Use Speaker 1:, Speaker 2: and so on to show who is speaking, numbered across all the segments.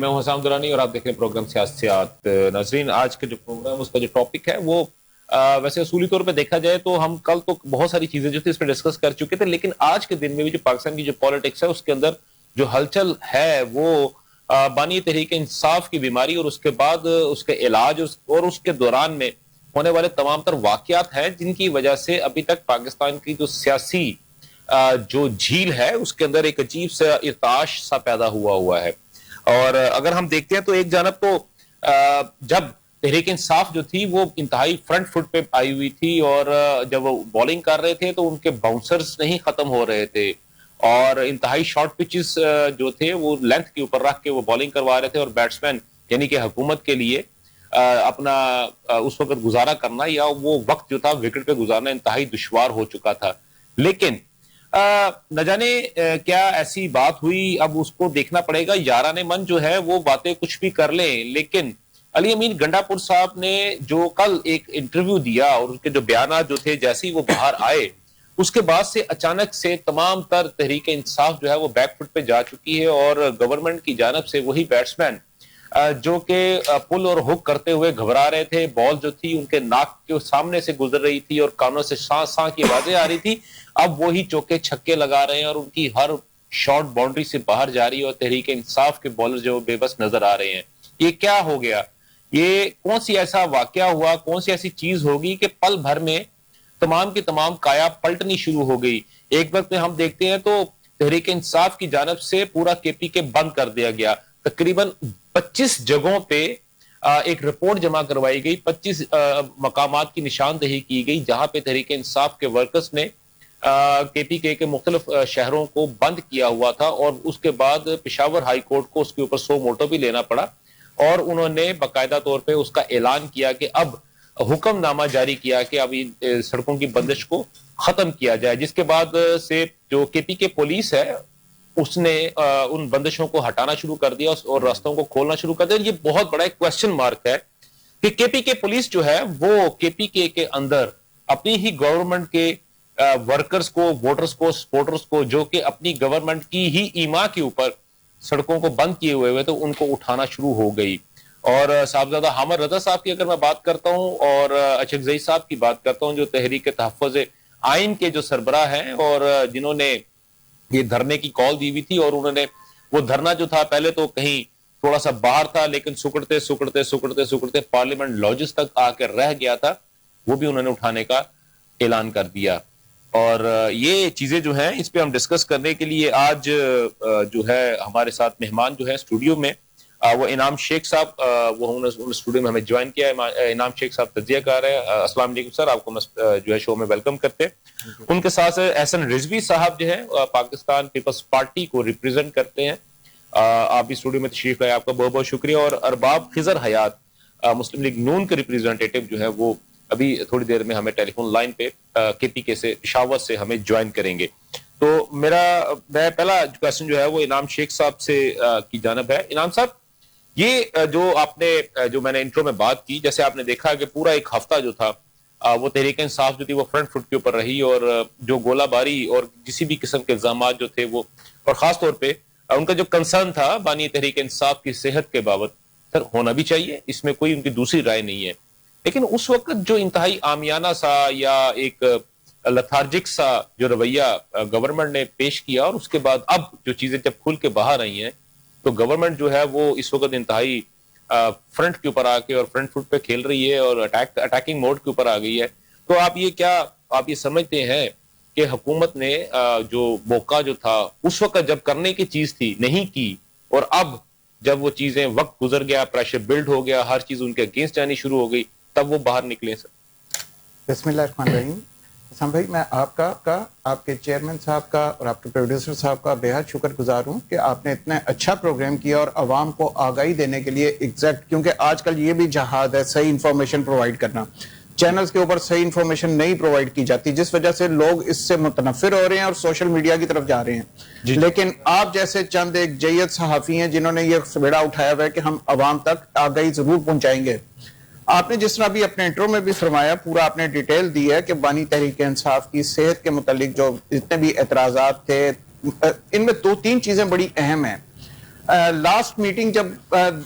Speaker 1: میں ہوں حسام درانی اور آپ دیکھ رہے ہیں پروگرام سیاست. ناظرین, آج کے جو پروگرام اس کا جو ٹاپک ہے وہ ویسے اصولی طور پہ دیکھا جائے تو ہم کل تو بہت ساری چیزیں جو تھی اس پہ ڈسکس کر چکے تھے, لیکن آج کے دن میں بھی جو پاکستان کی جو پالیٹکس ہے اس کے اندر جو ہلچل ہے وہ بانی تحریک انصاف کی بیماری اور اس کے بعد اس کے علاج اور اس کے دوران میں ہونے والے تمام تر واقعات ہیں جن کی وجہ سے ابھی تک پاکستان کی جو سیاسی جو جھیل ہے اس کے اندر ایک عجیب سا ارتعاش سا پیدا ہوا ہے. اور اگر ہم دیکھتے ہیں تو ایک جانب تو جب تحریک انصاف جو تھی وہ انتہائی فرنٹ فٹ پہ آئی ہوئی تھی اور جب وہ بالنگ کر رہے تھے تو ان کے باؤنسرز نہیں ختم ہو رہے تھے اور انتہائی شارٹ پچز جو تھے وہ لینتھ کے اوپر رکھ کے وہ بالنگ کروا رہے تھے اور بیٹسمین یعنی کہ حکومت کے لیے اپنا اس وقت گزارا کرنا یا وہ وقت جو تھا وکٹ پہ گزارنا انتہائی دشوار ہو چکا تھا. لیکن نہ جانے کیا ایسی بات ہوئی, اب اس کو دیکھنا پڑے گا. یاران من جو ہے وہ باتیں کچھ بھی کر لیں, لیکن علی امین گنڈا پور صاحب نے جو کل ایک انٹرویو دیا اور اس کے جو بیانات جو تھے جیسے ہی وہ باہر آئے اس کے بعد سے اچانک سے تمام تر تحریک انصاف جو ہے وہ بیک فٹ پہ جا چکی ہے اور گورنمنٹ کی جانب سے وہی بیٹسمین جو کہ پل اور ہک کرتے ہوئے گھبرا رہے تھے, بال جو تھی ان کے ناک کے سامنے سے گزر رہی تھی اور کانوں سے ساں ساں کی آوازیں آ رہی تھی, اب وہی چوکے چھکے لگا رہے ہیں اور ان کی ہر شارٹ باؤنڈری سے باہر جا رہی ہے اور تحریک انصاف کے بالر جو بے بس نظر آ رہے ہیں. یہ کیا ہو گیا؟ یہ کون سی ایسا واقعہ ہوا, کون سی ایسی چیز ہوگی کہ پل بھر میں تمام کی تمام کایا پلٹنی شروع ہو گئی؟ ایک وقت میں ہم دیکھتے ہیں تو تحریک انصاف کی جانب سے پورا کے پی کے بند کر دیا گیا, تقریباً 25 جگہوں پہ ایک رپورٹ جمع کروائی گئی, 25 مقامات کی نشاندہی کی گئی جہاں پہ تحریک انصاف کے ورکرز نے کے پی کے مختلف شہروں کو بند کیا ہوا تھا اور اس کے بعد پشاور ہائی کورٹ کو اس کے اوپر 100 موٹو بھی لینا پڑا اور انہوں نے باقاعدہ طور پہ اس کا اعلان کیا کہ اب حکم نامہ جاری کیا کہ اب سڑکوں کی بندش کو ختم کیا جائے, جس کے بعد سے جو کے پی کے پولیس ہے اس نے ان بندشوں کو ہٹانا شروع کر دیا اور راستوں کو کھولنا شروع کر دیا. یہ بہت بڑا ایک کوسچن مارک ہے کہ کے پی کے پولیس جو ہے وہ کے پی کے اندر اپنی ہی گورنمنٹ کے ورکرز کو, ووٹرز کو, سپورٹرز کو جو کہ اپنی گورنمنٹ کی ہی ایما کے اوپر سڑکوں کو بند کیے ہوئے تو ان کو اٹھانا شروع ہو گئی. اور صاحبزادہ حامد رضا صاحب کی اگر میں بات کرتا ہوں اور اچھک زئی صاحب کی بات کرتا ہوں جو تحریک تحفظ آئین کے جو سربراہ ہیں اور جنہوں نے یہ دھرنے کی کال دی ہوئی تھی اور انہوں نے وہ دھرنا جو تھا پہلے تو کہیں تھوڑا سا باہر تھا لیکن سکڑتے پارلیمنٹ لاجز تک آ کر رہ گیا تھا, وہ بھی انہوں نے اٹھانے کا اعلان کر دیا. اور یہ چیزیں جو ہیں اس پہ ہم ڈسکس کرنے کے لیے آج جو ہے ہمارے ساتھ مہمان جو ہے اسٹوڈیو میں وہ انعام شیخ صاحب, وہ اسٹوڈیو میں ہمیں جوائن کیا ہے. انعام شیخ صاحب تجزیہ کار ہے. السلام علیکم سر, آپ کو جو ہے شو میں ویلکم کرتے ہیں. ان کے ساتھ احسن رضوی صاحب جو ہے پاکستان پیپلز پارٹی کو ریپرزینٹ کرتے ہیں. آپ بھی اسٹوڈیو میں تشریف لائے, آپ کا بہت بہت شکریہ. اور ارباب خضر حیات مسلم لیگ نون کے ریپرزینٹیٹو جو ہے وہ ابھی تھوڑی دیر میں ہمیں ٹیلی فون لائن پہ کے پی کے سے پشاور سے ہمیں جوائن کریں گے. تو میں پہلا کوشچن جو ہے وہ انعام شیخ صاحب سے کی جانب ہے. انعام صاحب, یہ جو آپ نے جو میں نے انٹرو میں بات کی, جیسے آپ نے دیکھا کہ پورا ایک ہفتہ جو تھا وہ تحریک انصاف جو تھی وہ فرنٹ فٹ کے اوپر رہی اور جو گولہ باری اور کسی بھی قسم کے الزامات جو تھے وہ, اور خاص طور پہ ان کا جو کنسرن تھا بانی تحریک انصاف کی صحت کے بابت, سر ہونا بھی چاہیے, اس میں کوئی ان کی دوسری رائے نہیں ہے, لیکن اس وقت جو انتہائی عامیانہ سا یا ایک لتھارجک سا جو رویہ گورنمنٹ نے پیش کیا اور اس کے بعد اب جو چیزیں جب کھل کے باہر آئی ہیں تو گورنمنٹ جو ہے وہ اس وقت انتہائی فرنٹ کے اوپر آ کے اور فرنٹ فٹ پہ کھیل رہی ہے اور اٹیکنگ موڈ کے اوپر آ گئی ہے. تو آپ یہ سمجھتے ہیں کہ حکومت نے جو موقع جو تھا اس وقت جب کرنے کی چیز تھی نہیں کی, اور اب جب وہ چیزیں وقت گزر گیا, پریشر بلڈ ہو گیا, ہر چیز ان کے اگینسٹ جانی شروع ہو گئی, تب وہ باہر نکلے؟ سر
Speaker 2: بسم اللہ الرحمن الرحیم. حسام بھائی, میں آپ کے چیئرمین صاحب کا اور آپ کے پروڈیوسر صاحب کا بے حد شکر گزار ہوں کہ آپ نے اتنا اچھا پروگرام کیا اور عوام کو آگاہی دینے کے لیے ایگزیکٹ, کیونکہ آج کل یہ بھی جہاد ہے صحیح انفارمیشن پرووائڈ کرنا. چینلز کے اوپر صحیح انفارمیشن نہیں پرووائڈ کی جاتی جس وجہ سے لوگ اس سے متنفر ہو رہے ہیں اور سوشل میڈیا کی طرف جا رہے ہیں. لیکن آپ جیسے چند ایک جید صحافی ہیں جنہوں نے یہ بیڑا اٹھایا ہوا ہے کہ ہم عوام تک آگاہی ضرور پہنچائیں گے. آپ نے جس طرح بھی اپنے انٹرو میں بھی فرمایا, پورا آپ نے ڈیٹیل دی ہے کہ بانی تحریک انصاف کی صحت کے متعلق جو جتنے بھی اعتراضات تھے ان میں 2-3 چیزیں بڑی اہم ہیں. لاسٹ میٹنگ جب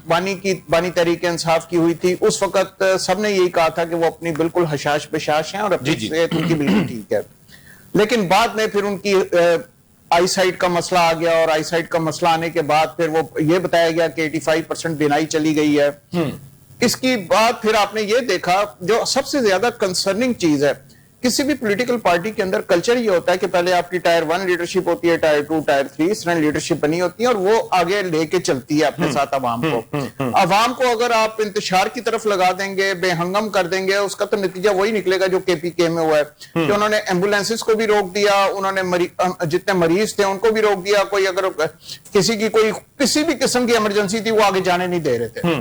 Speaker 2: بانی تحریک انصاف کی ہوئی تھی اس وقت سب نے یہی کہا تھا کہ وہ اپنی بالکل حشاش بشاش ہیں اور اپنی صحت ان کی بالکل ٹھیک ہے، لیکن بعد میں پھر ان کی آئی سائٹ کا مسئلہ آ گیا، اور آئی سائٹ کا مسئلہ آنے کے بعد پھر وہ یہ بتایا گیا کہ 85% بینائی چلی گئی ہے۔ اس کی بعد پھر آپ نے یہ دیکھا جو سب سے زیادہ کنسرننگ چیز ہے، کسی بھی پولیٹیکل پارٹی کے اندر کلچر یہ ہوتا ہے کہ پہلے آپ کی ٹائر 1 لیڈرشپ ہوتی ہے، ٹائر 2 ٹائر 3 اس طرح لیڈرشپ بنی ہوتی ہے، اور وہ آگے لے کے چلتی ہے اپنے ساتھ عوام کو۔ عوام کو اگر آپ انتشار کی طرف لگا دیں گے، بے ہنگم کر دیں گے، اس کا تو نتیجہ وہی نکلے گا جو KPK میں ہوا ہے کہ انہوں نے ایمبولینسز کو بھی روک دیا، انہوں نے جتنے مریض تھے ان کو بھی روک دیا، کوئی اگر کسی کی کوئی کسی بھی قسم کی ایمرجنسی تھی وہ آگے جانے نہیں دے رہے تھے۔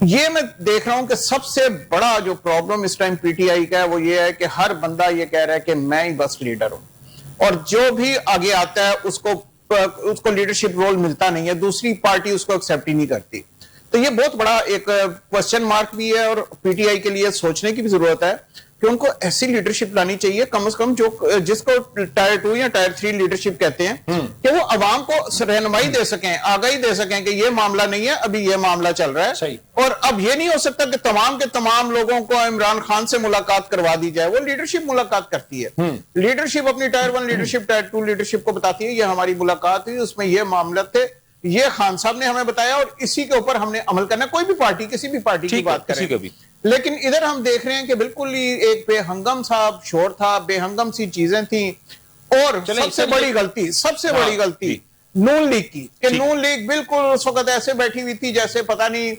Speaker 2: یہ میں دیکھ رہا ہوں کہ سب سے بڑا جو پرابلم اس ٹائم PTI کا ہے وہ یہ ہے کہ ہر بندہ یہ کہہ رہا ہے کہ میں ہی بس لیڈر ہوں، اور جو بھی آگے آتا ہے اس کو لیڈرشپ رول ملتا نہیں ہے، دوسری پارٹی اس کو ایکسپٹ ہی نہیں کرتی۔ تو یہ بہت بڑا ایک کوسچن مارک بھی ہے، اور PTI کے لیے سوچنے کی بھی ضرورت ہے کہ ان کو ایسی لیڈرشپ لانی چاہیے کم از کم جو جس کو ٹائر 2 یا ٹائر 3 لیڈرشپ کہتے ہیں، کہ وہ عوام کو رہنمائی دے سکیں، آگاہی دے سکیں کہ یہ معاملہ نہیں ہے، ابھی یہ معاملہ چل رہا ہے، اور اب یہ نہیں ہو سکتا کہ تمام کے تمام لوگوں کو عمران خان سے ملاقات کروا دی جائے۔ وہ لیڈرشپ ملاقات کرتی ہے، لیڈرشپ اپنی ٹائر 1 لیڈرشپ ٹائر 2 لیڈرشپ کو بتاتی ہے یہ ہماری ملاقات ہوئی، اس میں یہ معاملہ تھے، یہ خان صاحب نے ہمیں بتایا، اور اسی کے اوپر ہم نے عمل کرنا ہے۔ کوئی بھی پارٹی کسی بھی پارٹی کی بات کریں، لیکن ادھر ہم دیکھ رہے ہیں کہ بالکل ہی ایک بے ہنگم سا شور تھا، بے ہنگم سی چیزیں تھیں، اور سب سے بڑی غلطی نون لیگ کی، کہ نون لیگ بالکل اس وقت ایسے بیٹھی ہوئی تھی جیسے پتہ نہیں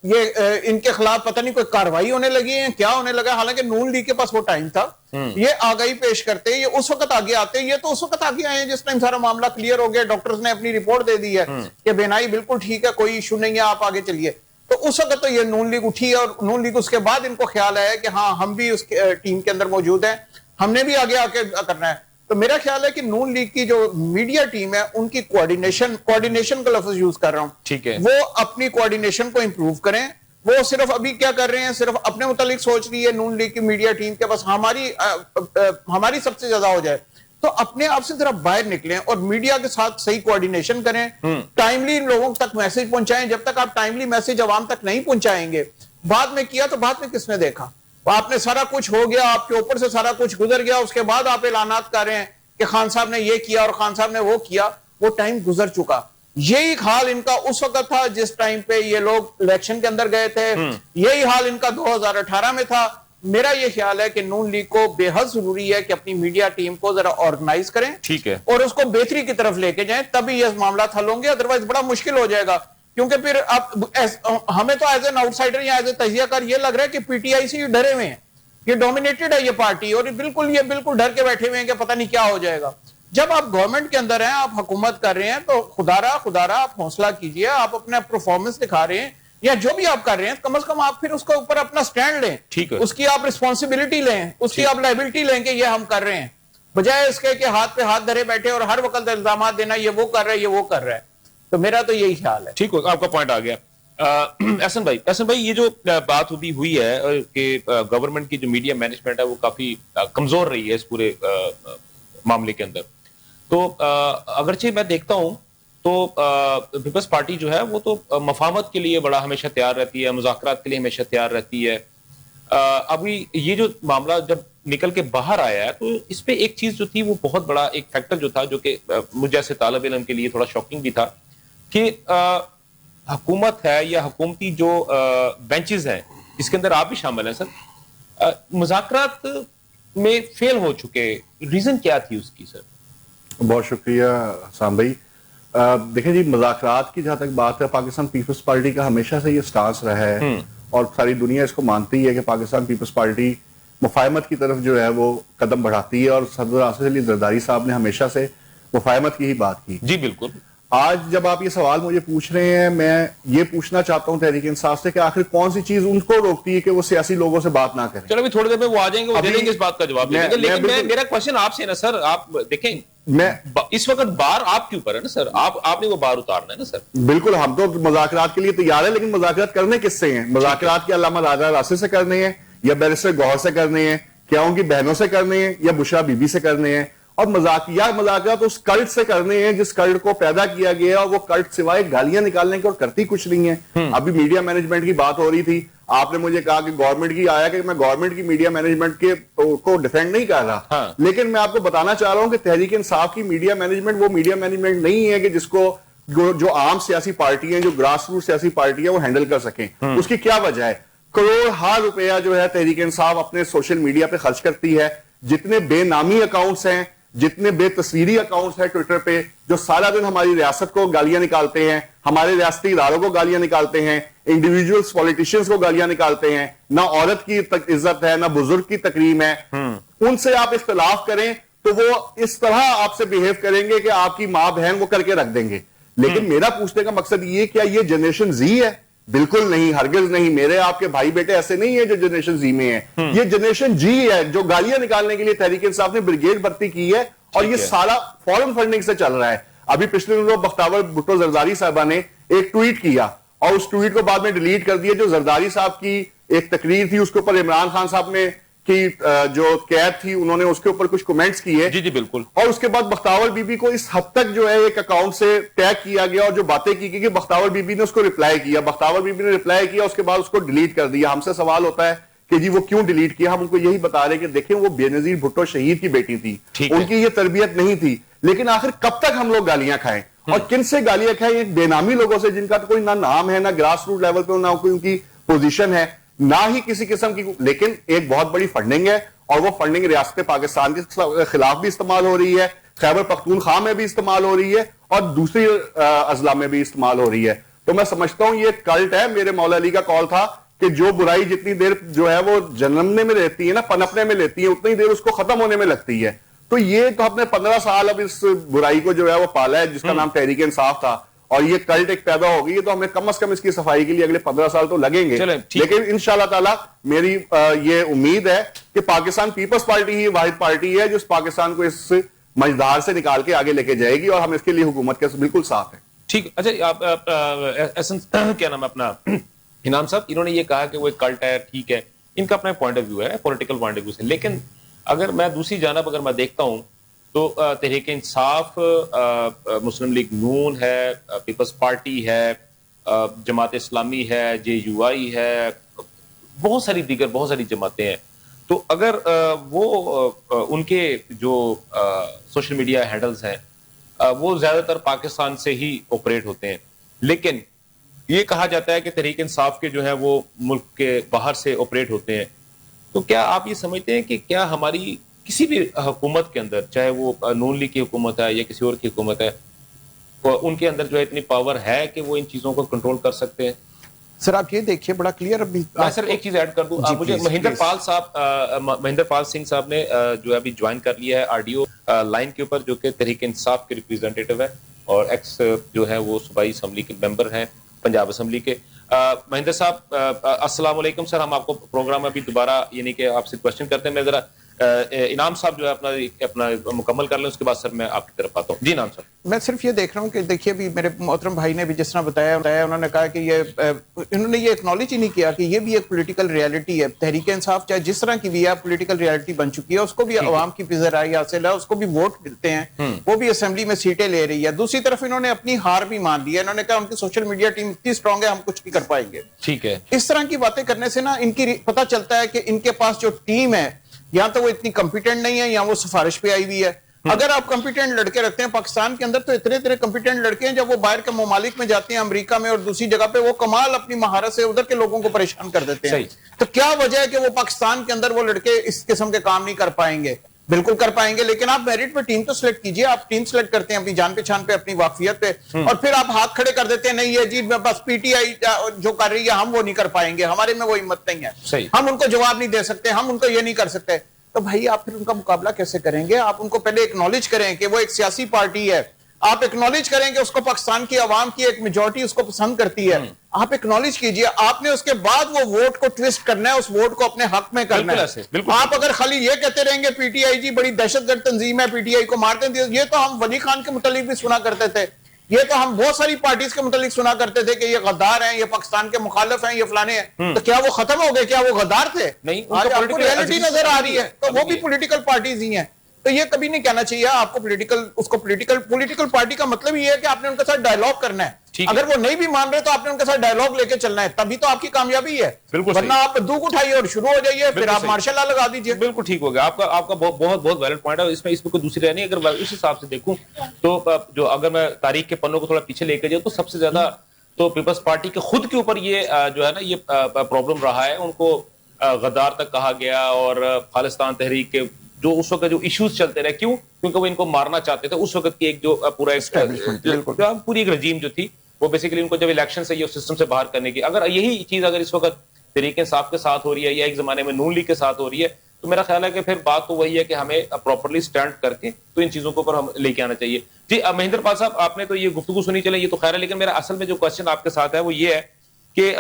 Speaker 2: یہ ان کے خلاف پتہ نہیں کوئی کاروائی ہونے لگی ہے، کیا ہونے لگا، حالانکہ نون لیگ کے پاس وہ ٹائم تھا، یہ آگاہی پیش کرتے، یہ اس وقت آگے آتے، یہ تو اس وقت آگے آئے ہیں جس ٹائم سارا معاملہ کلیئر ہو گیا، ڈاکٹرز نے اپنی رپورٹ دے دی ہے کہ بینائی بالکل ٹھیک ہے، کوئی ایشو نہیں ہے، آپ آگے چلیے۔ تو اس وقت تو یہ نون لیگ اٹھی ہے، اور نون لیگ اس کے بعد ان کو خیال آیا کہ ہاں ہم بھی اس ٹیم کے اندر موجود ہیں، ہم نے بھی آگے آ کے کرنا ہے۔ تو میرا خیال ہے کہ نون لیگ کی جو میڈیا ٹیم ہے ان کی کوارڈینیشن کا لفظ یوز کر رہا ہوں، ٹھیک ہے، وہ اپنی کوارڈینیشن کو امپروو کریں۔ وہ صرف ابھی کیا کر رہے ہیں، صرف اپنے متعلق سوچ رہی ہے نون لیگ کی میڈیا ٹیم کے بس ہماری سب سے زیادہ ہو جائے، تو اپنے آپ سے ذرا باہر نکلیں اور میڈیا کے ساتھ صحیح کوارڈینیشن کریں، ٹائملی لوگوں تک میسج پہنچائیں۔ جب تک آپ ٹائملی میسج عوام تک نہیں پہنچائیں گے، بعد میں کیا تو بعد میں کس نے دیکھا، آپ نے سارا کچھ ہو گیا، آپ کے اوپر سے سارا کچھ گزر گیا، اس کے بعد آپ اعلانات کر رہے ہیں کہ خان صاحب نے یہ کیا اور خان صاحب نے وہ کیا، وہ ٹائم گزر چکا۔ یہی حال ان کا اس وقت تھا جس ٹائم پہ یہ لوگ الیکشن کے اندر گئے تھے، یہی حال ان کا 2018 میں تھا۔ میرا یہ خیال ہے کہ نون لیگ کو بے حد ضروری ہے کہ اپنی میڈیا ٹیم کو ذرا آرگنائز کریں، ٹھیک ہے، اور اس کو بہتری کی طرف لے کے جائیں، تبھی یہ معاملات حل ہوں گے، ادروائز بڑا مشکل ہو جائے گا۔ کیونکہ پھر ہمیں تو ایز این آؤٹ سائڈر یا ایز اے تجزیہ کار یہ لگ رہا ہے کہ PTI سے یہ ڈرے ہوئے ہیں، یہ ڈومینیٹڈ ہے یہ پارٹی، اور یہ بالکل ڈر کے بیٹھے ہوئے ہیں کہ پتہ نہیں کیا ہو جائے گا۔ جب آپ گورنمنٹ کے اندر ہیں، آپ حکومت کر رہے ہیں، تو خدا رہا آپ حوصلہ کیجئے، آپ اپنا پرفارمنس دکھا رہے ہیں یا جو بھی آپ کر رہے ہیں، کم از کم آپ پھر اس کے اوپر اپنا سٹینڈ لیں، اس کی آپ رسپانسبلٹی لیں، اس کی آپ لائبلٹی لیں کہ یہ ہم کر رہے ہیں، بجائے اس کے کہ ہاتھ پہ ہاتھ دھرے بیٹھے اور ہر وقت الزامات دینا یہ وہ کر رہا ہے یہ وہ کر رہا ہے۔ تو میرا تو یہی خیال ہے۔
Speaker 1: ٹھیک ہو، آپ کا پوائنٹ آ گیا۔ احسن بھائی یہ جو بات ابھی ہوئی ہے کہ گورنمنٹ کی جو میڈیا مینجمنٹ ہے وہ کافی کمزور رہی ہے اس پورے معاملے کے اندر، تو اگرچہ میں دیکھتا ہوں تو پیپلز پارٹی جو ہے وہ تو مفاہمت کے لیے بڑا ہمیشہ تیار رہتی ہے، مذاکرات کے لیے ہمیشہ تیار رہتی ہے۔ ابھی یہ جو معاملہ جب نکل کے باہر آیا ہے تو اس پہ ایک چیز جو تھی وہ بہت بڑا ایک فیکٹر جو تھا، جو کہ مجھ جیسے طالب علم کے لیے تھوڑا شاکنگ بھی تھا، کہ حکومت ہے یا حکومتی جو بینچز ہیں جس کے اندر آپ بھی شامل ہیں سر، مذاکرات میں فیل ہو چکے، ریزن کیا تھی اس کی سر؟
Speaker 3: بہت شکریہ حسام بھائی۔ دیکھیں جی، مذاکرات کی جہاں تک بات ہے، پاکستان پیپلز پارٹی کا ہمیشہ سے یہ سٹانس رہا ہے اور ساری دنیا اس کو مانتی ہے کہ پاکستان پیپلز پارٹی مفاہمت کی طرف جو ہے وہ قدم بڑھاتی ہے، اور صدر آصف علی زرداری صاحب نے ہمیشہ سے مفاہمت کی ہی بات کی۔
Speaker 1: جی بالکل۔
Speaker 3: آج جب آپ یہ سوال مجھے پوچھ رہے ہیں، میں یہ پوچھنا چاہتا ہوں تحریک انصاف سے کہ آخر کون سی چیز ان کو روکتی ہے کہ وہ سیاسی لوگوں سے بات نہ کریں؟
Speaker 1: چلو ابھی تھوڑی دیر میں وہ آ جائیں گے، وہ دے دیں گے اس بات کا جواب، لیکن میرا کوشچن آپ سے نا سر، آپ دیکھیں اس وقت بار آپ کے اوپر ہے نا سر، آپ نے وہ بار اتارنا ہے نا سر۔
Speaker 3: بالکل، ہم تو مذاکرات کے لیے تیار ہیں، لیکن مذاکرات کرنے کس سے ہیں؟ مذاکرات کے علامہ راجہ راسل سے کرنے ہیں، یا بیرسٹر گوہر سے کرنے ہیں، کیا ان کی بہنوں سے کرنے ہیں، یا بشرا بی بی سے کرنے ہیں؟ اور مذاکرات اس کلٹ سے کرنے ہیں جس کلٹ کو پیدا کیا گیا, اور وہ کلٹ سوائے گالیاں نکالنے کے اور کرتی کچھ نہیں ہے. ابھی میڈیا مینجمنٹ کی بات ہو رہی تھی, آپ نے مجھے کہا کہ گورنمنٹ کی آیا کہ میں گورنمنٹ کی میڈیا مینجمنٹ کو ڈیفینڈ نہیں کر رہا, لیکن میں آپ کو بتانا چاہ رہا ہوں کہ تحریک انصاف کی میڈیا مینجمنٹ وہ میڈیا مینجمنٹ نہیں ہے کہ جس کو جو عام سیاسی پارٹی ہیں, جو گراس روٹ سیاسی پارٹی ہے, وہ ہینڈل کر سکیں. اس کی کیا وجہ ہے؟ کروڑ روپیہ جو ہے تحریک انصاف اپنے سوشل میڈیا پہ خرچ کرتی ہے. جتنے بے نامی اکاؤنٹس ہیں, جتنے بے تصویری اکاؤنٹس ہیں ٹویٹر پہ, جو سارا دن ہماری ریاست کو گالیاں نکالتے ہیں, ہمارے ریاستی اداروں کو گالیاں نکالتے ہیں, انڈیویجولز پولیٹیشینز کو گالیاں نکالتے ہیں, نہ عورت کی عزت ہے, نہ بزرگ کی تکریم ہے, ان سے آپ اختلاف کریں تو وہ اس طرح آپ سے بیہیو کریں گے کہ آپ کی ماں بہن وہ کر کے رکھ دیں گے. لیکن میرا پوچھنے کا مقصد یہ, کیا یہ جنریشن زی ہے؟ بالکل نہیں, ہرگز نہیں. میرے آپ کے بھائی بیٹے ایسے نہیں ہیں جو جنریشن زی میں ہیں. یہ جنریشن جی ہے, جو گالیاں نکالنے کے لیے تحریک انصاف نے بریگیڈ بھرتی کی ہے, اور یہ سارا فورن فنڈنگ سے چل رہا ہے. ابھی پچھلے دنوں بختیور بھٹو زرداری صاحبہ نے ایک ٹویٹ کیا, اور اس ٹویٹ کو بعد میں ڈیلیٹ کر دیا. جو زرداری صاحب کی ایک تقریر تھی, اس کے اوپر عمران خان صاحب نے کی جو قید تھی, انہوں نے اس کے اوپر کچھ کومنٹس کیے.
Speaker 1: جی بالکل.
Speaker 3: اور اس کے بعد بختیور بی بی کو اس حد تک جو ہے ایک اکاؤنٹ سے ٹیگ کیا گیا, اور جو باتیں کی گئی کہ بختیور بی بی نے اس کو ریپلائی کیا. بختیور بی بی نے ریپلائی کیا, اس کے بعد اس کو ڈیلیٹ کر دیا. ہم سے سوال ہوتا ہے کہ جی وہ کیوں ڈیلیٹ کیا؟ ہم ان کو یہی بتا رہے کہ دیکھیں وہ بے نظیر بھٹو شہید کی بیٹی تھی, ان کی یہ تربیت نہیں تھی. لیکن آخر کب تک ہم لوگ گالیاں کھائیں, اور کن سے گالیاں کھائیں؟ ایک بے نامی لوگوں سے جن کا کوئی نہ نام ہے, نہ گراس روٹ لیول پہ نہ کوئی ان کی پوزیشن ہے, نہ ہی کسی قسم کی. لیکن ایک بہت بڑی فنڈنگ ہے, اور وہ فنڈنگ ریاست پاکستان کے خلاف بھی استعمال ہو رہی ہے, خیبر پختونخوا میں بھی استعمال ہو رہی ہے, اور دوسری اضلاع میں بھی استعمال ہو رہی ہے. تو میں سمجھتا ہوں یہ کلٹ ہے. میرے مولا علی کا قول تھا کہ جو برائی جتنی دیر جو ہے وہ جنمنے میں رہتی ہے نا, پنپنے میں لیتی ہے, اتنی دیر اس کو ختم ہونے میں لگتی ہے. تو یہ تو ہم نے 15 سال اب اس برائی کو جو ہے وہ پالا ہے, جس کا نام تحریک انصاف تھا, اور یہ کلٹ ایک پیدا ہو گئی ہے. تو ہمیں کم از کم اس کی صفائی کے لیے اگلے 15 سال تو لگیں گے. لیکن انشاءاللہ تعالی میری یہ امید ہے کہ پاکستان پیپلز پارٹی ہی واحد پارٹی ہے جو اس پاکستان کو اس مجدار سے نکال کے آگے لے کے جائے گی, اور ہم اس کے لیے حکومت کے بالکل ساتھ ہیں.
Speaker 1: ٹھیک. اچھا کیا نام ہے اپنا انعام صاحب, انہوں نے یہ کہا کہ وہ ایک کلٹ ہے, ٹھیک ہے, ان کا اپنا پوائنٹ آف ویو ہے, پولیٹیکل پوائنٹ آف ویو سے. لیکن اگر میں دوسری جانب اگر میں دیکھتا ہوں تو تحریک انصاف, مسلم لیگ نون ہے, پیپلز پارٹی ہے, جماعت اسلامی ہے, JUI ہے, بہت ساری جماعتیں ہیں. تو اگر وہ ان کے جو سوشل میڈیا ہینڈلز ہیں وہ زیادہ تر پاکستان سے ہی آپریٹ ہوتے ہیں, لیکن یہ کہا جاتا ہے کہ تحریک انصاف کے جو ہے وہ ملک کے باہر سے آپریٹ ہوتے ہیں. تو کیا آپ یہ سمجھتے ہیں کہ کیا ہماری کسی بھی حکومت کے اندر, چاہے وہ نون لیگ کی حکومت ہے یا کسی اور کی حکومت ہے, ان کے اندر جو ہے اتنی پاور ہے کہ وہ ان چیزوں کو کنٹرول کر سکتے ہیں؟
Speaker 2: سر آپ یہ دیکھیے بڑا کلیئر.
Speaker 1: میں سر ایک چیز ایڈ کر دوں, مجھے مہندر پال سنگھ صاحب نے جو ہے ابھی جوائن کر لیا ہے RDO لائن کے اوپر, جو کہ تحریک انصاف کے ریپریزنٹیٹو ہے, اور ایکس جو ہے وہ صوبائی اسمبلی کے ممبر ہیں پنجاب اسمبلی کے. مہندر صاحب السلام علیکم سر. ہم آپ کو پروگرام ابھی دوبارہ یعنی کہ آپ سے کوشچن کرتے ہیں. میں ذرا انعام صاحب جو ہے اپنا مکمل کر لیں, اس کے بعد سر میں آپ کی طرف آتا ہوں. جی انعام صاحب.
Speaker 2: میں صرف یہ دیکھ رہا ہوں کہ دیکھیے بھی میرے محترم بھائی نے بھی جس طرح بتایا, انہوں نے کہا کہ انہوں نے یہ اکنالج ہی نہیں کیا کہ یہ بھی ایک پولیٹیکل ریالٹی ہے. تحریک انصاف چاہے جس طرح کی بھی ہے پولیٹیکل ریالٹی بن چکی ہے, اس کو بھی عوام کی رائے حاصل ہے, اس کو بھی ووٹ ملتے ہیں, وہ بھی اسمبلی میں سیٹیں لے رہی ہے. دوسری طرف انہوں نے اپنی ہار بھی مان لی ہے. انہوں نے کہا ان کی سوشل میڈیا ٹیم اتنی اسٹرانگ ہے, ہم کچھ نہیں کر پائیں گے.
Speaker 1: ٹھیک ہے.
Speaker 2: اس طرح کی باتیں کرنے سے نا ان کی پتہ چلتا ہے کہ ان کے پاس جو ٹیم ہے یا تو وہ اتنی کمپیٹنٹ نہیں ہے یا وہ سفارش پہ آئی ہوئی ہے. اگر آپ کمپیٹنٹ لڑکے رکھتے ہیں پاکستان کے اندر, تو اتنے کمپیٹنٹ لڑکے ہیں جب وہ باہر کے ممالک میں جاتے ہیں, امریکہ میں اور دوسری جگہ پہ, وہ کمال اپنی مہارت سے ادھر کے لوگوں کو پریشان کر دیتے ہیں. تو کیا وجہ ہے کہ وہ پاکستان کے اندر وہ لڑکے اس قسم کے کام نہیں کر پائیں گے؟ بالکل کر پائیں گے. لیکن آپ میرٹ پہ ٹیم تو سلیکٹ کیجئے. آپ ٹیم سلیکٹ کرتے ہیں اپنی جان پہچان پہ, اپنی واقفیت پہ, اور پھر آپ ہاتھ کھڑے کر دیتے ہیں نہیں یہ جی بس PTI جو کر رہی ہے ہم وہ نہیں کر پائیں گے, ہمارے میں وہ ہمت نہیں ہے, ہم ان کو جواب نہیں دے سکتے, ہم ان کو یہ نہیں کر سکتے. تو بھائی آپ پھر ان کا مقابلہ کیسے کریں گے؟ آپ ان کو پہلے اکنالج کریں کہ وہ ایک سیاسی پارٹی ہے. آپ اکنالج کریں کہ اس کو پاکستان کی عوام کی ایک میجورٹی اس کو پسند کرتی ہے. آپ اکنالج کیجئے. آپ نے اس کے بعد وہ ووٹ کو ٹویسٹ کرنا ہے, اس ووٹ کو اپنے حق میں کرنا ہے. آپ اگر خالی یہ کہتے رہیں گے PTI جی بڑی دہشت گرد تنظیم ہے, PTI کو مارتے ہیں, یہ تو ہم ولی خان کے متعلق بھی سنا کرتے تھے, یہ تو ہم بہت ساری پارٹیز کے متعلق سنا کرتے تھے کہ یہ غدار ہیں, یہ پاکستان کے مخالف ہیں, یہ فلانے ہیں. تو کیا وہ ختم ہو گئے؟ کیا وہ غدار تھے؟ نہیں. آج آپ کو ریالٹی نظر آ رہی ہے. تو وہ بھی پولیٹیکل پارٹیز ہی ہیں. تو یہ کبھی نہیں کہنا چاہیے آپ کو پولیٹیکل پارٹی کا مطلب یہ ہے کہ آپ نے ان کے ساتھ ڈائلوگ کرنا ہے. اگر وہ نہیں بھی مان رہے تو آپ نے ان کے ساتھ ڈائلوگ لے کے چلنا ہے, تبھی تو آپ کی کامیابی ہے. ورنہ آپ بندوق اٹھائیے اور شروع ہو جائیے, پھر آپ مارشل لا لگا دیجیے.
Speaker 1: بالکل ٹھیک ہو گیا آپ کا بہت ویلڈ پوائنٹ ہے, اس میں کوئی دوسری رہے نہیں. اگر اس حساب سے دیکھوں تو جو اگر میں تاریخ کے پنوں کو تھوڑا پیچھے لے کے جاؤں تو سب سے زیادہ تو پیپلز پارٹی کے خود کے اوپر یہ جو ہے نا یہ پرابلم رہا ہے. ان کو غدار تک کہا گیا, اور خالصتان تحریک کے جو اس وقت جو ایشوز چلتے رہے, کیونکہ وہ ان کو مارنا چاہتے تھے. اس وقت کی ایک جو پوری ایک رجیم جو تھی وہ بیسیکلی ان کو جب الیکشن سے یہ سسٹم سے باہر کرنے کی, اگر یہی چیز اگر اس وقت تحریک انصاف کے ساتھ ہو رہی ہے یا ایک زمانے میں نون لیگ کے ساتھ ہو رہی ہے, تو میرا خیال ہے کہ پھر بات تو وہی ہے کہ ہمیں پراپرلی سٹینڈ کر کے تو ان چیزوں کے اوپر ہم لے کے آنا چاہیے. جی مہندر پال صاحب, آپ نے تو یہ گفتگو سنی, چلے یہ تو خیر ہے, لیکن میرا اصل میں جو کوشچن آپ کے ساتھ ہے وہ یہ ہے کہ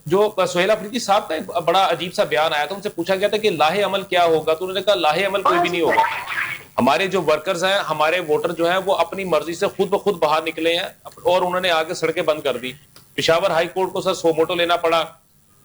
Speaker 1: جو سہیل افریدی صاحب کا ایک بڑا عجیب سا بیان آیا تھا, ان سے پوچھا گیا تھا کہ لاہ عمل کیا ہوگا, تو انہوں نے کہا لاہ عمل کوئی بھی نہیں ہوگا. ہمارے جو ورکرز ہیں, ہمارے ووٹر جو ہیں, وہ اپنی مرضی سے خود بخود باہر نکلے ہیں اور انہوں نے آگے سڑکیں بند کر دی. پشاور ہائی کورٹ کو سر سو موٹو لینا پڑا,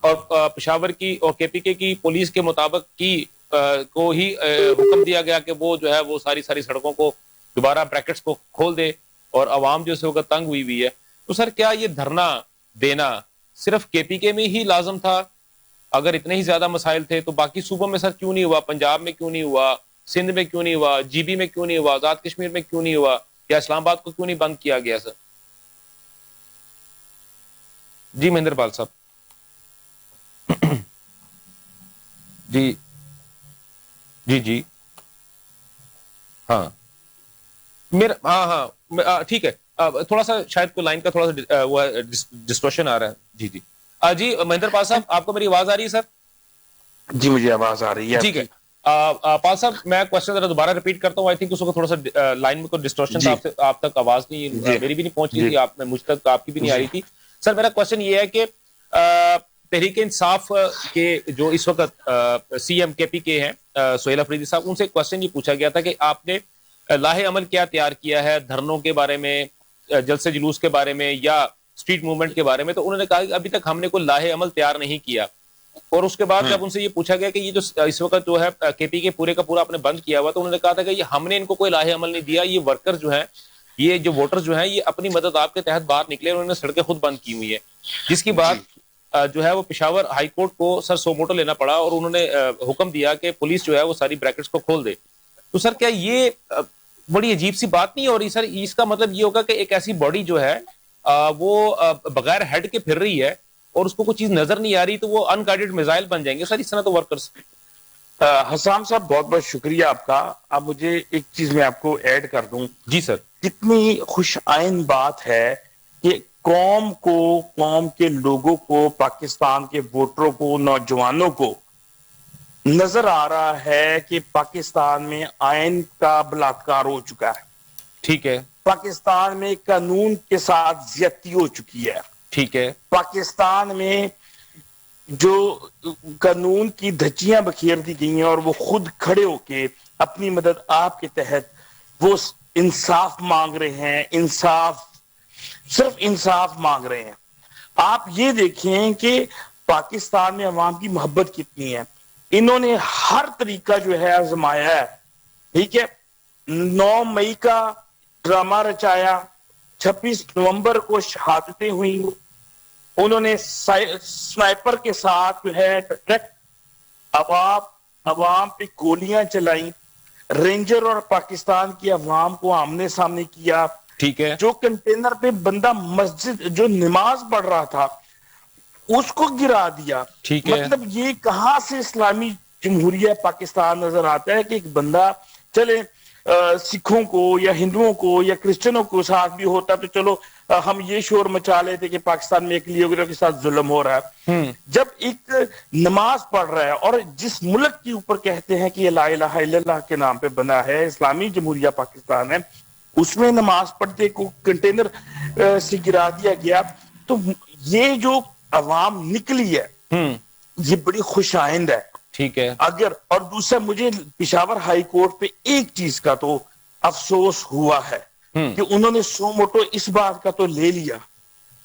Speaker 1: اور پشاور کی اور کے پی کے کی پولیس کے مطابق کی کو ہی حکم دیا گیا کہ وہ جو ہے وہ ساری سڑکوں کو دوبارہ بریکٹس کو کھول دے, اور عوام جو ہے تنگ ہوئی ہے. تو سر کیا یہ دھرنا دینا صرف کے پی کے میں ہی لازم تھا؟ اگر اتنے ہی زیادہ مسائل تھے تو باقی صوبوں میں سر کیوں نہیں ہوا؟ پنجاب میں کیوں نہیں ہوا؟ سندھ میں کیوں نہیں ہوا؟ جی بی میں کیوں نہیں ہوا؟ آزاد کشمیر میں کیوں نہیں ہوا؟ یا اسلام آباد کو کیوں نہیں بند کیا گیا سر؟ جی مہندر پال صاحب. جی ہاں ٹھیک ہے, تھوڑا سا شاید کو لائن کا تھوڑا سا وہ ڈسٹورشن آ رہا ہے. جی مہندر پال صاحب, آپ کو میری آواز آ رہی ہے سر؟
Speaker 4: جی مجھے آواز آ رہی ہے.
Speaker 1: ٹھیک ہے پال صاحب, میں کوشچن ذرا دوبارہ ریپیٹ کرتا ہوں. آئی تھنک اس کو تھوڑا سا لائن میں کوئی ڈسٹورشن تھا, آپ تک آواز نہیں, میری بھی نہیں پہنچ رہی تھی, مجھ تک آپ کی بھی نہیں آ رہی تھی. سر میرا کوشچن یہ ہے کہ تحریک انصاف کے جو اس وقت سی ایم کے پی کے ہیں سہیل افریدی صاحب, ان سے کوشچن یہ پوچھا گیا تھا کہ آپ نے لاہ عمل کیا تیار کیا ہے دھرنوں کے بارے میں, جلسے جلوس کے بارے میں, یا اسٹریٹ موومنٹ کے بارے میں. تو انہوں نے کہا کہ ابھی تک ہم نے کوئی لاہ عمل تیار نہیں کیا. اور اس کے بعد جب ان سے یہ پوچھا گیا کہ یہ جو اس وقت جو ہے کے پی کے پورے کا پورا آپ نے بند کیا ہوا, تو انہوں نے کہا تھا کہ ہم نے ان کو کوئی لاہ عمل نہیں دیا, یہ ورکر جو ہیں, یہ جو ووٹر جو ہیں, یہ اپنی مدد آپ کے تحت باہر نکلے اور انہوں نے سڑکیں خود بند کی ہوئی ہیں. جس کی بات جو ہے وہ پشاور ہائی کورٹ کو سر سو موٹو لینا پڑا, اور انہوں نے حکم دیا کہ پولیس جو ہے وہ ساری بریکٹس کو کھول دے. تو سر کیا یہ بڑی عجیب سی بات نہیں؟ اور سر اس کا مطلب یہ ہوگا کہ ایک ایسی باڈی جو ہے وہ بغیر ہیڈ کے پھر رہی ہے اور اس کو کوئی چیز نظر نہیں آ رہی, تو وہ ان گائیڈڈ میزائل بن جائیں گے سر اس طرح تو ورکرز.
Speaker 4: حسام صاحب بہت بہت شکریہ آپ کا. اب مجھے ایک چیز میں آپ کو ایڈ کر دوں.
Speaker 1: جی سر.
Speaker 4: کتنی خوش آئند بات ہے کہ قوم کے لوگوں کو, پاکستان کے ووٹروں کو, نوجوانوں کو نظر آ رہا ہے کہ پاکستان میں آئین کا بلاکار ہو چکا ہے.
Speaker 1: ٹھیک ہے.
Speaker 4: پاکستان میں قانون کے ساتھ زیادتی ہو چکی ہے.
Speaker 1: ٹھیک ہے.
Speaker 4: پاکستان میں جو قانون کی دھچیاں بکھیر دی گئی ہیں اور وہ خود کھڑے ہو کے اپنی مدد آپ کے تحت وہ انصاف مانگ رہے ہیں, صرف انصاف مانگ رہے ہیں. آپ یہ دیکھیں کہ پاکستان میں عوام کی محبت کتنی ہے. انہوں نے ہر طریقہ جو ہے آزمایا ہے. ٹھیک ہے, 9 مئی کا ڈرامہ رچایا, 26 نومبر کو شہادتیں ہوئی, انہوں نے سنائپر کے ساتھ جو ہے عوام پہ گولیاں چلائیں, رینجر اور پاکستان کی عوام کو آمنے سامنے کیا.
Speaker 1: ٹھیک ہے.
Speaker 4: جو کنٹینر پہ بندہ مسجد جو نماز پڑھ رہا تھا اس کو گرا دیا.
Speaker 1: ٹھیک ہے.
Speaker 4: مطلب یہ کہاں سے اسلامی جمہوریہ پاکستان نظر آتا ہے کہ ایک بندہ چلے سکھوں کو یا ہندوؤں کو یا کرسچنوں کو ساتھ بھی ہوتا تو چلو ہم یہ شور مچا لیتے کہ پاکستان میں اقلیتوں کے ساتھ ظلم ہو رہا ہے. جب ایک نماز پڑھ رہا ہے اور جس ملک کے اوپر کہتے ہیں کہ یہ لا الہ الا اللہ کے نام پہ بنا ہے, اسلامی جمہوریہ پاکستان ہے, اس میں نماز پڑھتے کو کنٹینر سے گرا دیا گیا. تو یہ جو عوام نکلی ہے یہ بڑی خوش آئند ہے.
Speaker 1: ٹھیک ہے.
Speaker 4: اگر اور دوسرا مجھے پشاور ہائی کورٹ پہ ایک چیز کا تو افسوس ہوا ہے کہ انہوں نے سو موٹو اس بات کا تو لے لیا,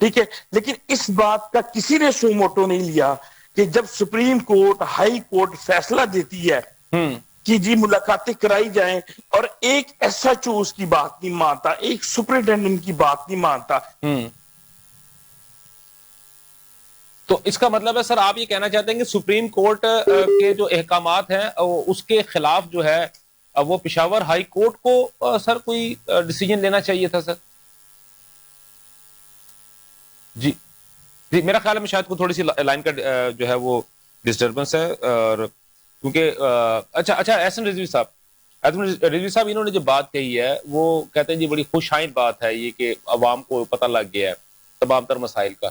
Speaker 4: ٹھیک ہے, لیکن اس بات کا کسی نے سو موٹو نہیں لیا کہ جب سپریم کورٹ, ہائی کورٹ فیصلہ دیتی ہے کہ جی ملاقاتیں کرائی جائیں، اور ایک ایس ایچ او اس کی بات نہیں مانتا، ایک سپرنٹینڈنٹ کی بات نہیں مانتا.
Speaker 1: تو اس کا مطلب ہے سر آپ یہ کہنا چاہتے ہیں کہ سپریم کورٹ کے جو احکامات ہیں اس کے خلاف جو ہے وہ پشاور ہائی کورٹ کو سر کوئی ڈیسیجن لینا چاہیے تھا سر؟ جی جی میرا خیال ہے میں شاید کو تھوڑی سی لائن کا جو ہے وہ ڈسٹربنس ہے، اور کیونکہ اچھا احسن رضوی صاحب انہوں نے جو بات کہی ہے وہ کہتے ہیں جی بڑی خوش آئند بات ہے یہ کہ عوام کو پتہ لگ گیا ہے تمام تر مسائل کا.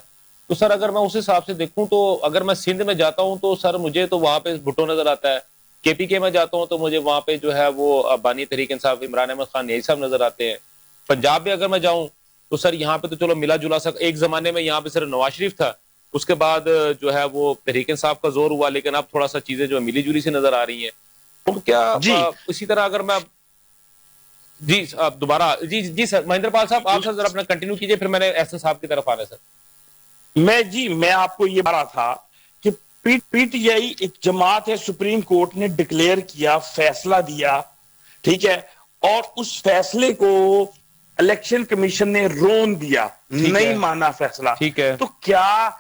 Speaker 1: تو سر اگر میں اس حساب سے دیکھوں تو اگر میں سندھ میں جاتا ہوں تو سر مجھے تو وہاں پہ بھٹو نظر آتا ہے، کے پی کے میں جاتا ہوں تو مجھے وہاں پہ جو ہے وہ بانی تحریک انصاف عمران احمد خان یہی صاحب نظر آتے ہیں. پنجاب میں اگر میں جاؤں تو سر یہاں پہ تو چلو ملا جلا ایک زمانے میں یہاں پہ صرف نواز شریف تھا، اس کے بعد جو ہے وہ تحریک انصاف کا زور ہوا، لیکن اب تھوڑا سا چیزیں جو ملی جلی سے نظر آ رہی ہیں. تو کیا اسی طرح اگر میں جی دوبارہ جی سر مہندر پال صاحب آپ سر ذرا اپنا کنٹینیو کیجئے، پھر میں نے احسن صاحب کی طرف آنا ہے. سر
Speaker 4: میں آپ کو یہ بتا رہا تھا کہ پی ٹی آئی ایک جماعت ہے، سپریم کورٹ نے ڈکلیئر کیا، فیصلہ دیا، ٹھیک ہے، اور اس فیصلے کو الیکشن کمیشن نے رون دیا، نہیں مانا فیصلہ. تو کیا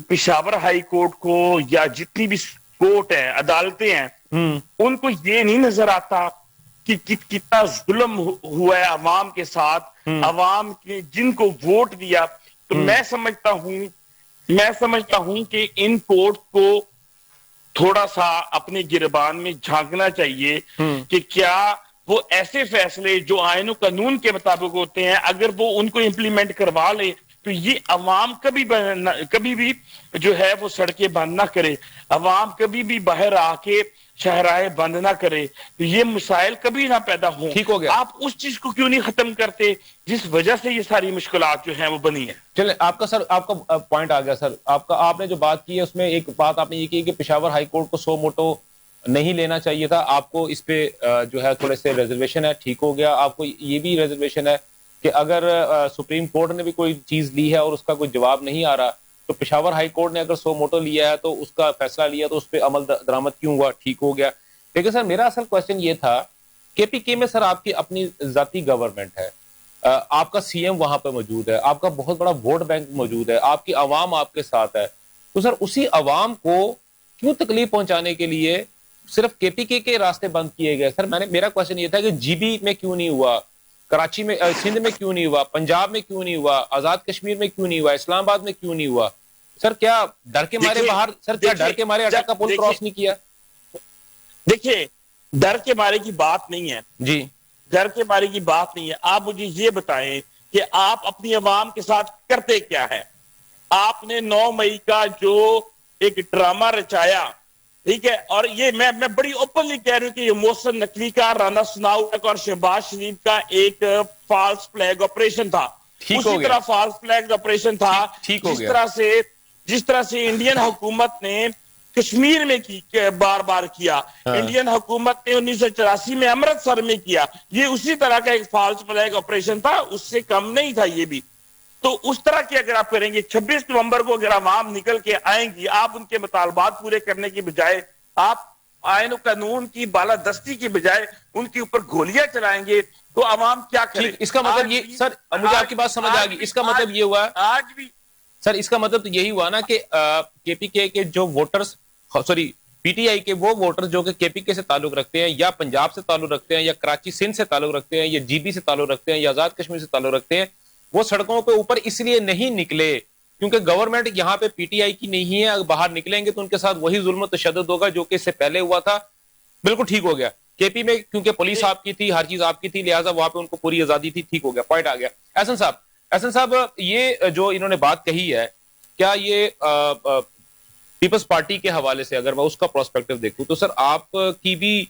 Speaker 4: پشاور ہائی کورٹ کو یا جتنی بھی کورٹ ہیں، عدالتیں ہیں، ان کو یہ نہیں نظر آتا کہ کتنا ظلم ہوا ہے عوام کے ساتھ، عوام کے جن کو ووٹ دیا؟ تو میں سمجھتا ہوں کہ ان کورٹ کو تھوڑا سا اپنے گربان میں جھانکنا چاہیے کہ کیا وہ ایسے فیصلے جو آئین و قانون کے مطابق ہوتے ہیں اگر وہ ان کو امپلیمنٹ کروا لے تو یہ عوام کبھی بھی جو ہے وہ سڑکیں بند نہ کرے، عوام کبھی بھی باہر آ کے شہرائے بند نہ کرے، تو یہ مسائل کبھی نہ پیدا ہوں.
Speaker 1: ٹھیک ہو گیا.
Speaker 4: آپ اس چیز کو کیوں نہیں ختم کرتے جس وجہ سے یہ ساری مشکلات جو ہیں وہ بنی ہیں؟
Speaker 1: چلیں آپ کا پوائنٹ آ گیا سر. آپ نے جو بات کی ہے اس میں ایک بات آپ نے یہ کی کہ پشاور ہائی کورٹ کو سو موٹو نہیں لینا چاہیے تھا، آپ کو اس پہ جو ہے تھوڑے سے ریزرویشن ہے. ٹھیک ہو گیا. آپ کو یہ بھی ریزرویشن ہے کہ اگر سپریم کورٹ نے بھی کوئی چیز لی ہے اور اس کا کوئی جواب نہیں آ رہا تو پشاور ہائی کورٹ نے اگر سو موٹو لیا ہے تو اس کا فیصلہ لیا تو اس پہ عمل درآمد کیوں ہوا؟ ٹھیک ہو گیا. لیکن سر میرا اصل کوشچن یہ تھا کے پی کے میں سر آپ کی اپنی ذاتی گورنمنٹ ہے، آپ کا سی ایم وہاں پہ موجود ہے، آپ کا بہت بڑا ووٹ بینک موجود ہے، آپ کی عوام آپ کے ساتھ ہے، تو سر اسی عوام کو کیوں تکلیف پہنچانے کے لیے صرف کے پی کے راستے بند کیے گئے؟ سر میرا کوشچن یہ تھا کہ جی بی میں کیوں نہیں ہوا، کراچی میں، سندھ میں کیوں نہیں ہوا، پنجاب میں کیوں نہیں ہوا، آزاد کشمیر میں کیوں نہیں ہوا، اسلام آباد میں کیوں نہیں ہوا؟ سر کیا ڈر کے مارے باہر، سر کیا ڈر کے مارے اٹک کا پل کراس نہیں کیا؟
Speaker 4: دیکھیے ڈر کے مارے کی بات نہیں ہے
Speaker 1: جی،
Speaker 4: ڈر کے مارے کی بات نہیں ہے. آپ مجھے یہ بتائیں کہ آپ اپنی عوام کے ساتھ کرتے کیا ہے؟ آپ نے 9 مئی کا جو ایک ڈرامہ رچایا، ٹھیک ہے، اور یہ میں بڑی اوپنلی کہہ رہا ہوں کہ یہ محسن نقوی کا، رانا ثناء اور شہباز شریف کا ایک فالس فلیگ آپریشن تھا. اسی طرح فالس فلیگ آپریشن تھا جس طرح سے انڈین حکومت نے کشمیر میں بار بار کیا، انڈین حکومت نے 1984 میں امرتسر میں کیا، یہ اسی طرح کا ایک فالس فلیگ آپریشن تھا، اس سے کم نہیں تھا یہ بھی. تو اس طرح کی اگر آپ کریں گے 26 نومبر کو اگر عوام نکل کے آئیں گی، آپ ان کے مطالبات پورے کرنے کی بجائے، آپ آئین و قانون کی بالادستی کی بجائے ان کے اوپر گولیاں چلائیں گے تو عوام کیا کرے؟
Speaker 1: اس کا مطلب یہ سر مجھے آپ کی بات سمجھ آ گئی. اس کا مطلب یہ ہوا
Speaker 4: آج بھی
Speaker 1: سر، اس کا مطلب تو یہی ہوا نا کہ کے پی کے جو voters, sorry P T I کے وہ ووٹر جو کہ کے پی کے سے تعلق رکھتے ہیں یا پنجاب سے تعلق رکھتے ہیں یا کراچی سندھ سے تعلق رکھتے ہیں یا جی بی سے تعلق رکھتے ہیں یا آزاد کشمیر سے تعلق رکھتے ہیں، وہ سڑکوں پہ اوپر اس لیے نہیں نکلے کیونکہ گورنمنٹ یہاں پہ پی ٹی آئی کی نہیں ہے. اگر باہر نکلیں گے تو ان کے ساتھ وہی ظلم و تشدد ہوگا جو کہ اس سے پہلے ہوا تھا. بالکل ٹھیک ہو گیا. کے پی میں کیونکہ پولیس آپ کی تھی، ہر چیز آپ کی تھی، لہٰذا وہاں پہ ان کو پوری آزادی تھی. ٹھیک ہو گیا، پوائنٹ آ گیا. احسن صاحب یہ جو انہوں نے بات کہی ہے، کیا یہ پیپلز پارٹی کے حوالے سے اگر میں اس کا پرسپیکٹو دیکھوں تو سر آپ کی بھی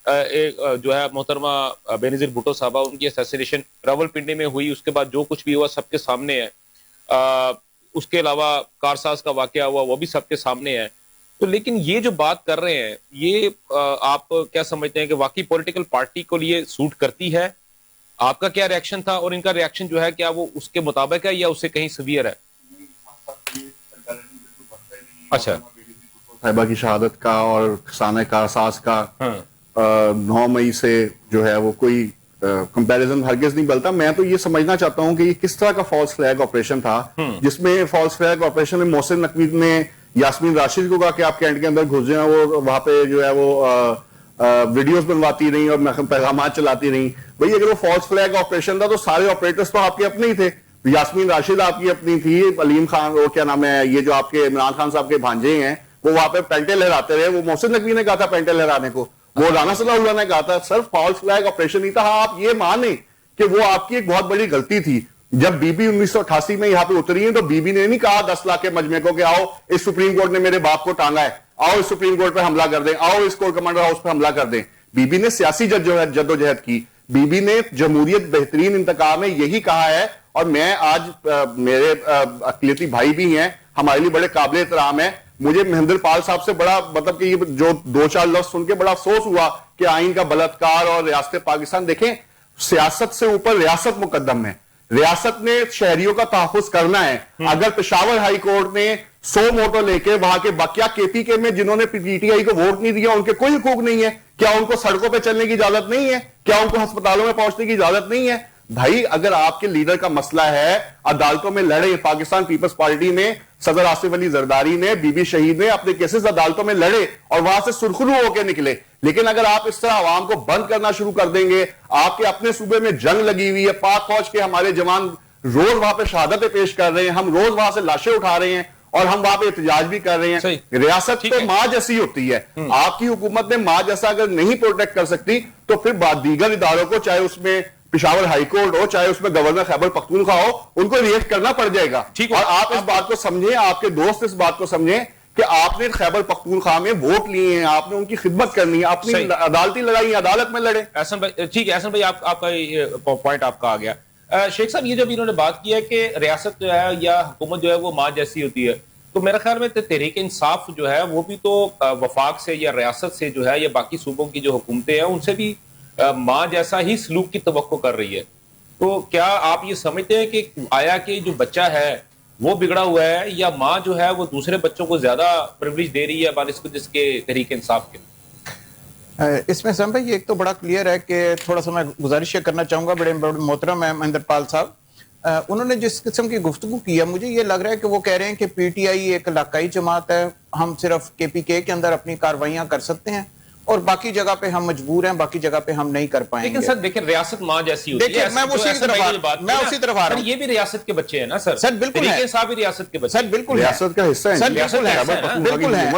Speaker 1: جو ہے محترمہ بینظیر بھٹو صاحبہ، ان کی اسیسینیشن راولپنڈی میں ہوئی، اس کے بعد جو کچھ بھی ہوا سب کے سامنے ہے. اس کے علاوہ کارساز کا واقعہ ہوا وہ بھی سب کے سامنے ہے. تو لیکن یہ جو بات کر رہے ہیں یہ آپ کیا سمجھتے ہیں کہ واقعی پولیٹیکل پارٹی کو لیے سوٹ کرتی ہے؟ آپ کا کیا ریاکشن تھا اور ان کا ریاکشن جو ہے کیا وہ اس کے مطابق ہے یا اس سے کہیں سیویئر ہے؟
Speaker 3: اچھا، صاحبہ کی شہادت کا اور سانحہ کارساز کا 9 مئی سے جو ہے وہ کوئی کمپیریزن ہرگز نہیں بلتا. میں تو یہ سمجھنا چاہتا ہوں کہ یہ کس طرح کا فالس فلیگ آپریشن تھا, جس میں فالس فلیگ آپریشن میں محسن نقوی نے یاسمین راشد کو کہا کہ آپ کینٹ کے اندر گھس جائیں, وہ وہاں پہ جو ہے وہ ویڈیوز بنواتی رہی اور پیغامات چلاتی رہی. بھئی اگر وہ فالس فلیگ آپریشن تھا تو سارے آپریٹرز تو آپ کے اپنے ہی تھے. یاسمین راشد آپ کی اپنی تھی, علیم خان, وہ کیا نام ہے, یہ جو آپ کے عمران خان صاحب کے بھانجے ہیں وہ وہاں پہ پینٹے لہراتے رہے. وہ محسن نقوی نے کہا تھا پینٹے لہرانے کو, وہ رانا صلی اللہ نے کہا تھا. سر فالس فلیگ آپریشن نہیں تھا. ہاں آپ یہ مانیں کہ وہ آپ کی ایک بہت بڑی غلطی تھی. جب بی بی 1988 میں یہاں پہ اتری ہیں تو بی بی نے نہیں کہا 10 لاکھ کے مجمع کو کہ آؤ اس سپریم کورٹ نے میرے باپ کو ٹانگا ہے, آؤ اس سپریم کورٹ پہ حملہ کر دیں, آؤ اس کورٹ کمانڈر ہاؤس پہ حملہ کر دیں. بی بی نے سیاسی جدوجہد کی. بی بی نے جمہوریت بہترین انتقام میں یہی کہا ہے, اور میں آج میرے اقلیتی بھائی بھی ہیں, ہمارے لیے بڑے قابل احترام ہیں. مجھے مہندر پال صاحب سے بڑا مطلب کہ یہ جو 2-4 لفظ سن کے بڑا افسوس ہوا کہ آئین کا بلاتکار اور ریاست پاکستان. دیکھیں سیاست سے اوپر ریاست مقدم ہے. ریاست نے شہریوں کا تحفظ کرنا ہے. اگر پشاور ہائی کورٹ نے 100 موٹر لے کے وہاں کے کیا کے پی کے میں جنہوں نے پی ٹی آئی کو ووٹ نہیں دیا ان کے کوئی حقوق نہیں ہے؟ کیا ان کو سڑکوں پہ چلنے کی اجازت نہیں ہے؟ کیا ان کو ہسپتالوں میں پہنچنے کی اجازت نہیں ہے؟ بھائی اگر آپ کے لیڈر کا مسئلہ ہے عدالتوں میں لڑے. پاکستان پیپلز پارٹی میں صدر آصف علی زرداری نے, بی بی شہید نے اپنے کیسز عدالتوں میں لڑے اور وہاں سے سرخرو ہو کے نکلے. لیکن اگر آپ اس طرح عوام کو بند کرنا شروع کر دیں گے, آپ کے اپنے صوبے میں جنگ لگی ہوئی ہے, پاک فوج کے ہمارے جوان روز وہاں پہ شہادتیں پیش کر رہے ہیں, ہم روز وہاں سے لاشیں اٹھا رہے ہیں اور ہم وہاں پہ احتجاج بھی کر رہے ہیں. ریاست تو ماں جیسی ہوتی ہے. آپ کی حکومت نے ماں جیسا اگر نہیں پروٹیکٹ کر سکتی تو پھر دیگر اداروں کو, چاہے اس میں پشاور ہائی کورٹ ہو, چاہے اس میں گورنر خیبر پختونخوا ہو, ان کو ریئیکٹ کرنا پڑ جائے گا. اور آپ اس بات کو سمجھیں, آپ کے دوست اس بات کو سمجھیں کہ آپ نے خیبر پختونخوا میں ووٹ لیے ہیں, آپ نے ان کی خدمت کرنی ہے, اپنی عدالتی لڑائی عدالت میں لڑے.
Speaker 1: احسن بھائی ٹھیک ہے, احسن بھائی آپ کا پوائنٹ آپ کا آ گیا. شیخ صاحب یہ جب انہوں نے بات کی ہے کہ ریاست جو ہے یا حکومت جو ہے وہ ماں جیسی ہوتی ہے, تو میرا خیال میں تحریک انصاف جو ہے وہ بھی تو وفاق سے یا ریاست سے جو ہے یا باقی صوبوں کی جو حکومتیں ہیں ان سے بھی ماں جیسا ہی سلوک کی توقع کر رہی ہے. تو کیا آپ یہ سمجھتے ہیں کہ آیا کہ جو بچہ ہے وہ بگڑا ہوا ہے, یا ماں جو ہے وہ دوسرے بچوں کو زیادہ پریویلیج دے رہی ہے بانسبت جس کے تحریک انصاف کے؟
Speaker 2: اس میں سم بھائی ایک تو بڑا کلیئر ہے کہ تھوڑا سا میں گزارش کرنا چاہوں گا. بڑے محترم ہے مہندر پال صاحب, انہوں نے جس قسم کی گفتگو کی ہے مجھے یہ لگ رہا ہے کہ وہ کہہ رہے ہیں کہ پی ٹی آئی ایک علاقائی جماعت ہے, ہم صرف کے پی کے اندر اپنی کارروائیاں کر سکتے ہیں اور باقی جگہ پہ ہم مجبور ہیں, باقی جگہ پہ ہم نہیں کر پائیں گے.
Speaker 1: لیکن سر دیکھیں ریاست ماں جیسی ہوتی ہے.
Speaker 2: میں اسی طرف آ رہا ہوں.
Speaker 1: یہ بھی ریاست کے بچے ہیں نا سر.
Speaker 2: سر بالکل ہے,
Speaker 1: صاحب بھی ریاست کے بچے.
Speaker 2: سر بالکل
Speaker 3: ریاست کا حصہ ہے,
Speaker 2: بالکل ہے.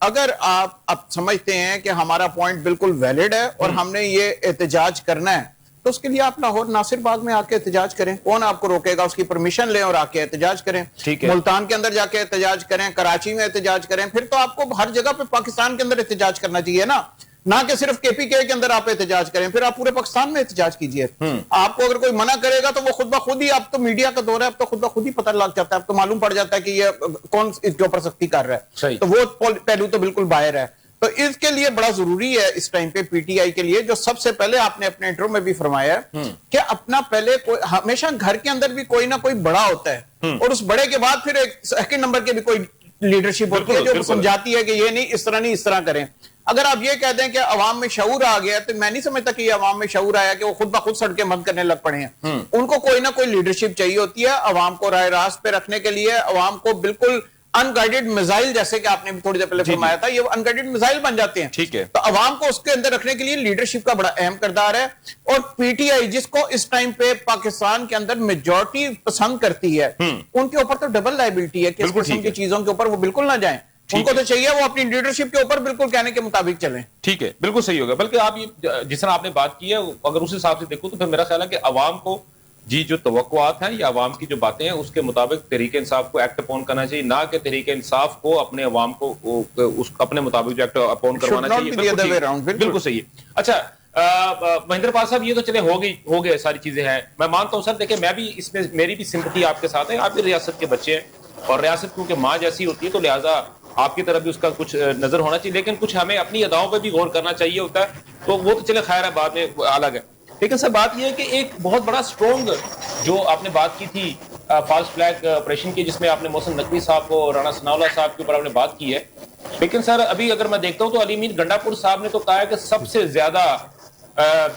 Speaker 2: اگر آپ اب سمجھتے ہیں کہ ہمارا پوائنٹ بالکل ویلڈ ہے اور ہم نے یہ احتجاج کرنا ہے, تو اس کے لیے آپ لاہور ناصر باغ میں آ کے احتجاج کریں. کون آپ کو روکے گا؟ اس کی پرمیشن لیں اور آ کے احتجاج کریں. ملتان کے اندر جا کے احتجاج کریں, کراچی میں احتجاج کریں. پھر تو آپ کو ہر جگہ پہ پاکستان کے اندر احتجاج کرنا چاہیے نا, نہ کہ صرف کے پی کے اندر آپ احتجاج کریں. پھر آپ پورے پاکستان میں احتجاج کیجئے. آپ کو اگر کوئی منع کرے گا تو وہ خود بخود ہی, اب تو میڈیا کا دور ہے, اب تو خود بخود ہی پتہ لگ جاتا ہے, اب تو معلوم پڑ جاتا ہے کہ یہ کون اس کے اوپر سختی کر رہا ہے. تو وہ پہلو تو بالکل باہر ہے. تو اس کے لیے بڑا ضروری ہے اس ٹائم پہ پی ٹی آئی کے لیے, جو سب سے پہلے آپ نے اپنے انٹرو میں بھی فرمایا کہ اپنا پہلے ہمیشہ گھر کے اندر بھی کوئی نہ کوئی بڑا ہوتا ہے, اور اس بڑے کے بعد پھر ایک سیکنڈ نمبر کے بھی کوئی لیڈرشپ ہوتی ہے جو سمجھاتی ہے کہ یہ نہیں, اس طرح نہیں, اس طرح کریں. اگر آپ یہ کہہ دیں کہ عوام میں شعور آ گیا, تو میں نہیں سمجھتا کہ یہ عوام میں شعور آیا کہ وہ خود بخود سڑکیں بند کرنے لگ پڑے ہیں. ان کو کوئی نہ کوئی لیڈرشپ چاہیے ہوتی ہے عوام کو رائے راست پہ رکھنے کے لیے. عوام کو بالکل ان گائیڈڈ میزائل, جیسے کہ آپ نے بھی تھوڑی دیر پہلے فرمایا تھا, یہ ان گائیڈڈ میزائل بن جاتے ہیں. ٹھیک ہے, تو عوام کو اس کے اندر رکھنے کے لیے لیڈرشپ کا بڑا اہم کردار ہے. اور پی ٹی آئی جس کو اس ٹائم پہ پاکستان کے اندر میجورٹی پسند کرتی ہے, ان کے اوپر تو ڈبل لائبلٹی ہے کہ اس قسم کی چیزوں کے اوپر وہ بالکل نہ جائیں. ان کو تو چاہیے وہ اپنی لیڈرشپ کے اوپر بالکل کہنے کے مطابق چلیں.
Speaker 1: ٹھیک ہے, بالکل صحیح ہوگا. بلکہ آپ یہ جس طرح آپ نے بات کی ہے, اگر اس حساب سے دیکھو تو پھر میرا خیال ہے کہ عوام کو جی جو توقعات ہیں یا عوام کی جو باتیں ہیں اس کے مطابق تحریک انصاف کو ایکٹ اپون کرنا چاہیے, نہ کہ تحریک انصاف کو اپنے عوام کو اپنے مطابق جو ایکٹ اپون کروانا چاہیے. بالکل صحیح ہے. اچھا مہندر پال صاحب, یہ تو چلے ہو گئے ساری چیزیں ہیں, میں مانتا ہوں سر. دیکھیں میں بھی اس میں میری بھی سمپتھی آپ کے ساتھ ہے, آپ بھی ریاست کے بچے ہیں, اور ریاست کیونکہ ماں جیسی ہوتی ہے تو لہٰذا آپ کی طرف بھی اس کا کچھ نظر ہونا چاہیے, لیکن کچھ ہمیں اپنی اداؤں پہ بھی غور کرنا چاہیے ہوتا ہے. تو وہ تو چلے خیر ہے, بعد میں الگ ہے. لیکن سر بات یہ ہے کہ ایک بہت بڑا سٹرونگ جو آپ نے بات کی تھی فالس فلیگ آپریشن کی, جس میں آپ نے محسن نقوی صاحب کو, رانا ثناء اللہ صاحب کے اوپر آپ نے بات کی ہے, لیکن سر ابھی اگر میں دیکھتا ہوں تو علی امین گنڈا پور صاحب نے تو کہا ہے کہ سب سے زیادہ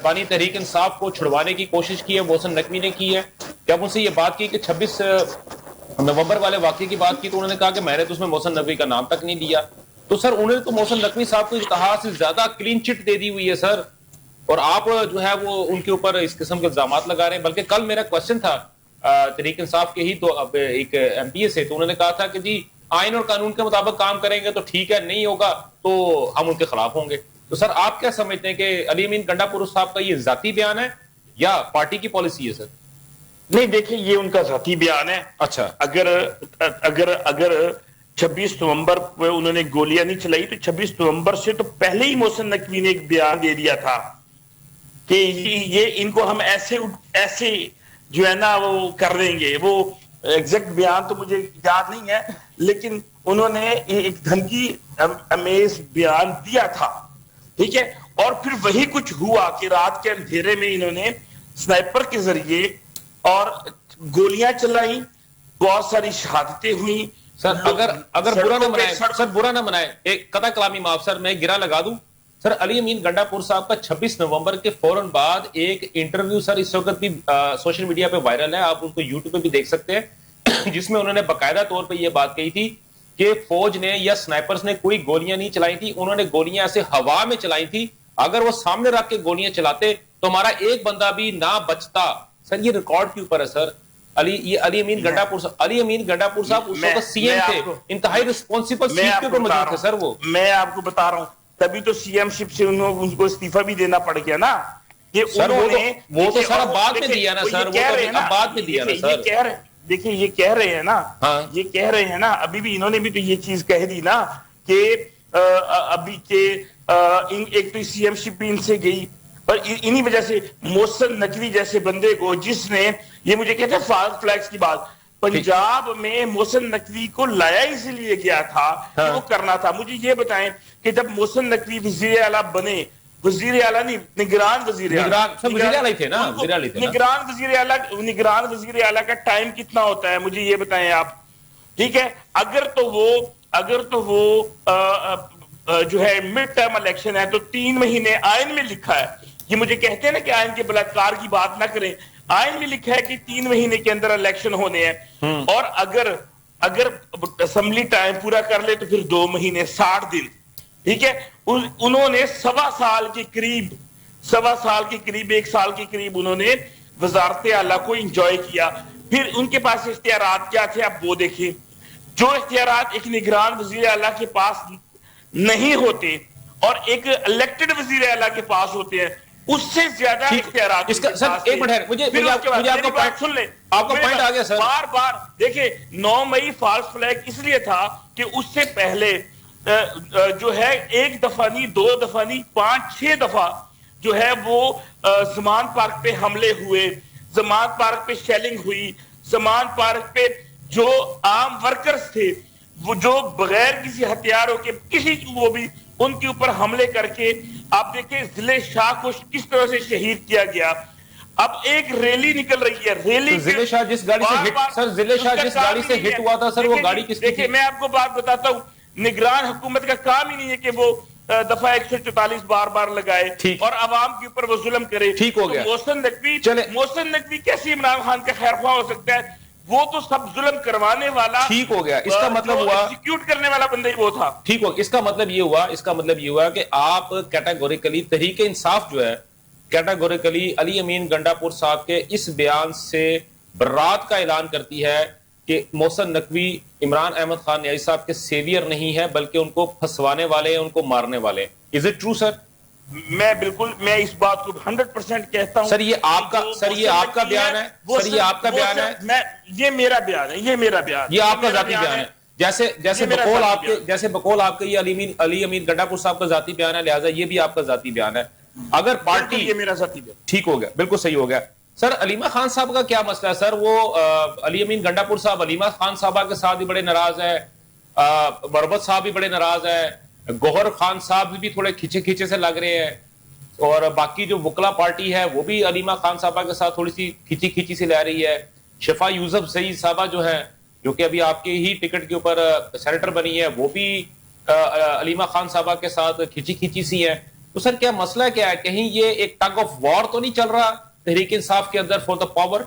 Speaker 1: بانی تحریک انصاف کو چھڑوانے کی کوشش کی ہے محسن نقوی نے کی ہے. جب ان سے یہ بات کی کہ 26 نومبر والے واقعے کی بات کی تو انہوں نے کہا کہ میں نے تو اس میں محسن نقوی کا نام تک نہیں دیا. تو سر انہوں نے تو محسن نقوی صاحب کو اجتہاد سے زیادہ کلین چٹ دے دی ہوئی ہے سر, اور آپ جو ہے وہ ان کے اوپر اس قسم کے الزامات لگا رہے ہیں. بلکہ کل میرا کوشچن تھا تحریک انصاف کے ہی تو اب ایک ایم پی اے سے, تو انہوں نے کہا تھا کہ جی آئین اور قانون کے مطابق کام کریں گے تو ٹھیک ہے, نہیں ہوگا تو ہم ان کے خلاف ہوں گے. تو سر آپ کیا سمجھتے ہیں کہ علی امین گنڈا پور صاحب کا یہ ذاتی بیان ہے یا پارٹی کی پالیسی ہے سر؟
Speaker 4: نہیں دیکھیں یہ ان کا ذاتی بیان ہے.
Speaker 1: اچھا,
Speaker 4: اگر 26 نومبر پہ انہوں نے گولیاں نہیں چلائی تو 26 نومبر سے تو پہلے ہی محسن نقوی نے ایک بیان دے دیا تھا کہ یہ ان کو ہم ایسے جو ہے نا وہ کر دیں گے. وہ ایگزیکٹ بیان تو مجھے یاد نہیں ہے, لیکن انہوں نے ایک دھمکی امیز بیان دیا تھا, ٹھیک ہے. اور پھر وہی کچھ ہوا کہ رات کے اندھیرے میں انہوں نے سنائپر کے ذریعے اور گولیاں چلائیں, بہت ساری شہادتیں ہوئیں.
Speaker 1: سر اگر برا نہ منائے ایک قطع کلامی معاف سر, میں گرا لگا دوں سر. علی امین گنڈا پور صاحب کا 26 نومبر کے فوراً بعد ایک انٹرویو سر اس وقت بھی سوشل میڈیا پہ وائرل ہے, آپ اس کو یوٹیوب پہ بھی دیکھ سکتے ہیں, جس میں انہوں نے باقاعدہ طور پہ یہ بات کہی تھی کہ فوج نے یا سنائپرز نے کوئی گولیاں نہیں چلائی تھی, انہوں نے گولیاں ایسے ہوا میں چلائی تھی. اگر وہ سامنے رکھ کے گولیاں چلاتے تو ہمارا ایک بندہ بھی نہ بچتا. سر یہ ریکارڈ کے اوپر ہے سر. علی امین گنڈا پور صاحب اس وقت سی ایم تھے, انتہائی ریسپانسبل سیٹ کے اوپر موجود تھے سر. وہ
Speaker 4: میں آپ کو بتا رہا ہوں تبھی تو سی ایم شپ سے ان کو استعفیٰ بھی دینا پڑ گیا نا.
Speaker 1: سر وہ تو سر بعد میں دیا نا سر, وہ تو بعد میں دیا نا سر.
Speaker 4: دیکھیں یہ کہہ رہے ہیں نا, یہ کہہ رہے ہیں نا, ابھی بھی انہوں نے بھی تو یہ چیز کہہ دی نا کہ ابھی کے ایک تو سی ایم شپ بھی ان سے گئی, اور انہی وجہ سے محسن نقوی جیسے بندے کو, جس نے یہ مجھے کہتے ہیں فالس فلیگز کی بات, پنجاب میں محسن نقوی کو لایا اسی لیے گیا تھا کہ وہ کرنا تھا. مجھے یہ بتائیں کہ جب محسن نقوی وزیر اعلیٰ بنے, وزیر اعلیٰ نہیں نگران وزیر اعلیٰ تھے نا, نگران وزیر اعلیٰ کا ٹائم کتنا ہوتا ہے مجھے یہ بتائیں آپ, ٹھیک ہے. اگر تو وہ جو ہے مڈ ٹرم الیکشن ہے تو 3 مہینے آئین میں لکھا ہے. یہ مجھے کہتے ہیں نا کہ آئین کے بلاکار کی بات نہ کریں, آئین میں لکھا ہے کہ 3 مہینے کے اندر الیکشن ہونے ہیں, اور اگر اسمبلی ٹائم پورا کر لے تو پھر 2 مہینے 60 دن, ٹھیک ہے. انہوں نے 1.25 سال کے قریب 1 سال کے قریب انہوں نے وزارت اعلیٰ کو انجوائے کیا. پھر ان کے پاس اختیارات کیا تھے آپ وہ دیکھیں, جو اختیارات ایک نگران وزیر اعلیٰ کے پاس نہیں ہوتے اور ایک الیکٹڈ وزیر اعلیٰ کے پاس ہوتے ہیں, اس سے زیادہ اختیارات.
Speaker 1: سر ایک منٹ ہے, مجھے آپ کا پوائنٹ سن لیں, آپ کا پوائنٹ آ گیا سر.
Speaker 4: بار دیکھیں 9 مئی فالس فلیگ اس لیے تھا کہ اس سے پہلے جو ہے 1 دفعہ نہیں 2 دفعہ نہیں 5-6 دفعہ جو ہے وہ زمان پارک پہ حملے ہوئے, زمان پارک پہ شیلنگ ہوئی, زمان پارک پہ جو عام ورکرز تھے وہ جو بغیر کسی ہتھیاروں کے کسی وہ بھی ان کے اوپر حملے کر کے آپ دیکھیں ضلع شاہ کو کس طرح سے شہید کیا گیا. اب ایک ریلی نکل رہی ہے, ریلی
Speaker 1: ضلع شاہ جس گاڑی سے ہٹ ہوا تھا سر, وہ گاڑی کس کی تھی؟
Speaker 4: دیکھیں میں آپ کو بات بتاتا ہوں, نگران حکومت کا کام ہی نہیں ہے کہ وہ دفعہ 144 بار لگائے اور عوام کے اوپر وہ ظلم کرے.
Speaker 1: ٹھیک ہو گیا.
Speaker 4: محسن نقوی کیسے عمران خان کا خیر خواہ ہو سکتا ہے؟ وہ تو سب ظلم کروانے والا,
Speaker 1: ٹھیک ہو گیا. اس کا مطلب ہوا
Speaker 4: ایگزیکیوٹ کرنے والا بندہ ہی وہ تھا.
Speaker 1: ٹھیک ہو, اس کا مطلب یہ ہوا کہ آپ کیٹیگوریکلی تحریک انصاف جو ہے کیٹیگوریکلی علی امین گنڈا پور صاحب کے اس بیان سے برات کا اعلان کرتی ہے کہ محسن نقوی عمران احمد خان نیازی صاحب کے سیویئر نہیں ہے بلکہ ان کو پھنسوانے والے ہیں, ان کو مارنے والے ہیں. از اٹ ٹرو سر؟
Speaker 4: میں بالکل میں اس بات کو 100% کہتا ہوں.
Speaker 1: سر یہ آپ کا بیان ہے, سر یہ آپ کا بیان ہے,
Speaker 4: یہ میرا بیان ہے,
Speaker 1: یہ آپ کا ذاتی بیان ہے. جیسے بقول آپ کا یہ علی امین گنڈا پور صاحب کا ذاتی بیان ہے, لہٰذا یہ بھی آپ کا ذاتی بیان ہے. اگر پارٹی
Speaker 4: یہ میرا ذاتی بیان,
Speaker 1: ٹھیک ہو گیا, بالکل صحیح ہو گیا. سر علیمہ خان صاحب کا کیا مسئلہ ہے سر؟ وہ علی امین گنڈا پور صاحب علیمہ خان صاحبہ کے ساتھ بھی بڑے ناراض ہے, مربت صاحب بھی بڑے ناراض ہے, گوہر خان صاحب بھی تھوڑے کھچے سے لگ رہے ہیں, اور باقی جو وکلا پارٹی ہے وہ بھی علیمہ خان صاحبہ کے ساتھ تھوڑی سی کھچی سے لے رہی ہے. شفا یوسف سعید صاحبہ جو ہے, جو کہ ابھی آپ کے ہی ٹکٹ کے اوپر سینیٹر بنی ہے, وہ بھی علیمہ خان صاحبہ کے ساتھ کھینچی سی ہے. تو سر کیا مسئلہ کیا ہے؟ کہیں یہ ایک ٹگ آف وار تو نہیں چل رہا تحریک انصاف کے اندر فار دا پاور؟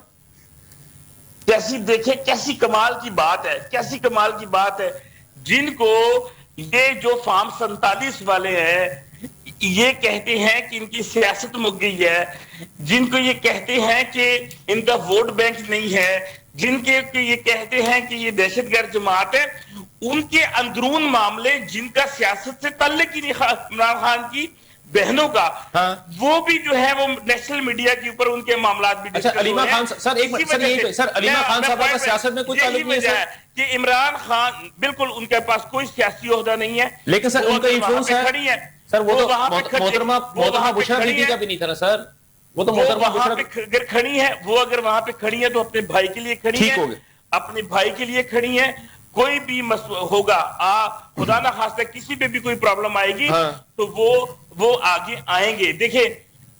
Speaker 4: کیسی دیکھیں کیسی کمال کی بات ہے, کیسی کمال کی بات ہے. جن کو یہ جو فارم 47 والے ہیں یہ کہتے ہیں کہ ان کی سیاست مک گئی ہے, جن کو یہ کہتے ہیں کہ ان کا ووٹ بینک نہیں ہے, جن کے یہ کہتے ہیں کہ یہ دہشت گرد جماعت ہے, ان کے اندرون معاملے جن کا سیاست سے تعلق ہی نہیں عمران خان کی بہنوں کا, وہ بھی جو ہے وہ نیشنل میڈیا کے اوپر ان کے معاملات بھی
Speaker 1: اچھا علیمہ خان سر ایک منٹ سر علیمہ خان صاحب کا سیاست میں کوئی تعلق نہیں ہے
Speaker 4: کہ عمران خان بالکل ان کے پاس کوئی سیاسی عہدہ نہیں ہے,
Speaker 1: لیکن سر ان کا انفلوئنس ہے سر. وہ تو محترمہ بشرا بیوی کا بھی نہیں تھا نا سر, وہ تو محترمہ
Speaker 4: اگر کھڑی ہے, وہ اگر وہاں پہ کھڑی ہے تو اپنے بھائی کے لیے کھڑی ہے, اپنے بھائی کے لیے کھڑی ہے. کوئی بھی ہوگا خدا نہ خواستہ کسی پہ بھی کوئی پرابلم آئے گی تو وہ آگے آئیں گے. دیکھیں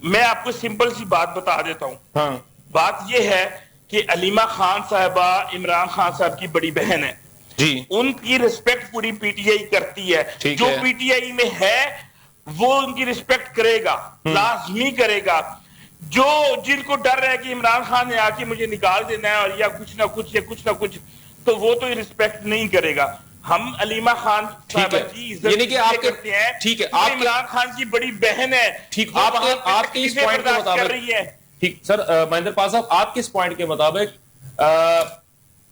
Speaker 4: میں آپ کو سمپل سی بات بتا دیتا ہوں. بات یہ ہے کہ علیمہ خان صاحبہ عمران خان صاحب کی بڑی بہن ہے
Speaker 1: جی,
Speaker 4: ان کی رسپیکٹ پوری پی ٹی آئی کرتی ہے. جو پی ٹی آئی میں ہے وہ ان کی رسپیکٹ کرے گا, لازمی کرے گا. جو جن کو ڈر ہے کہ عمران خان نے آ کے مجھے نکال دینا ہے اور یا کچھ نہ کچھ تو وہ تو رسپیکٹ نہیں کرے گا. ہم علیمہ خان صاحبہ کی عزت کرتے ہیں, ٹھیک ہے, عمران خان کی بڑی بہن ہے.
Speaker 1: ٹھیک, آپ کے اس پوائنٹ کے مطابق ٹھیک سر مہندر پال صاحب, آپ کس پوائنٹ کے مطابق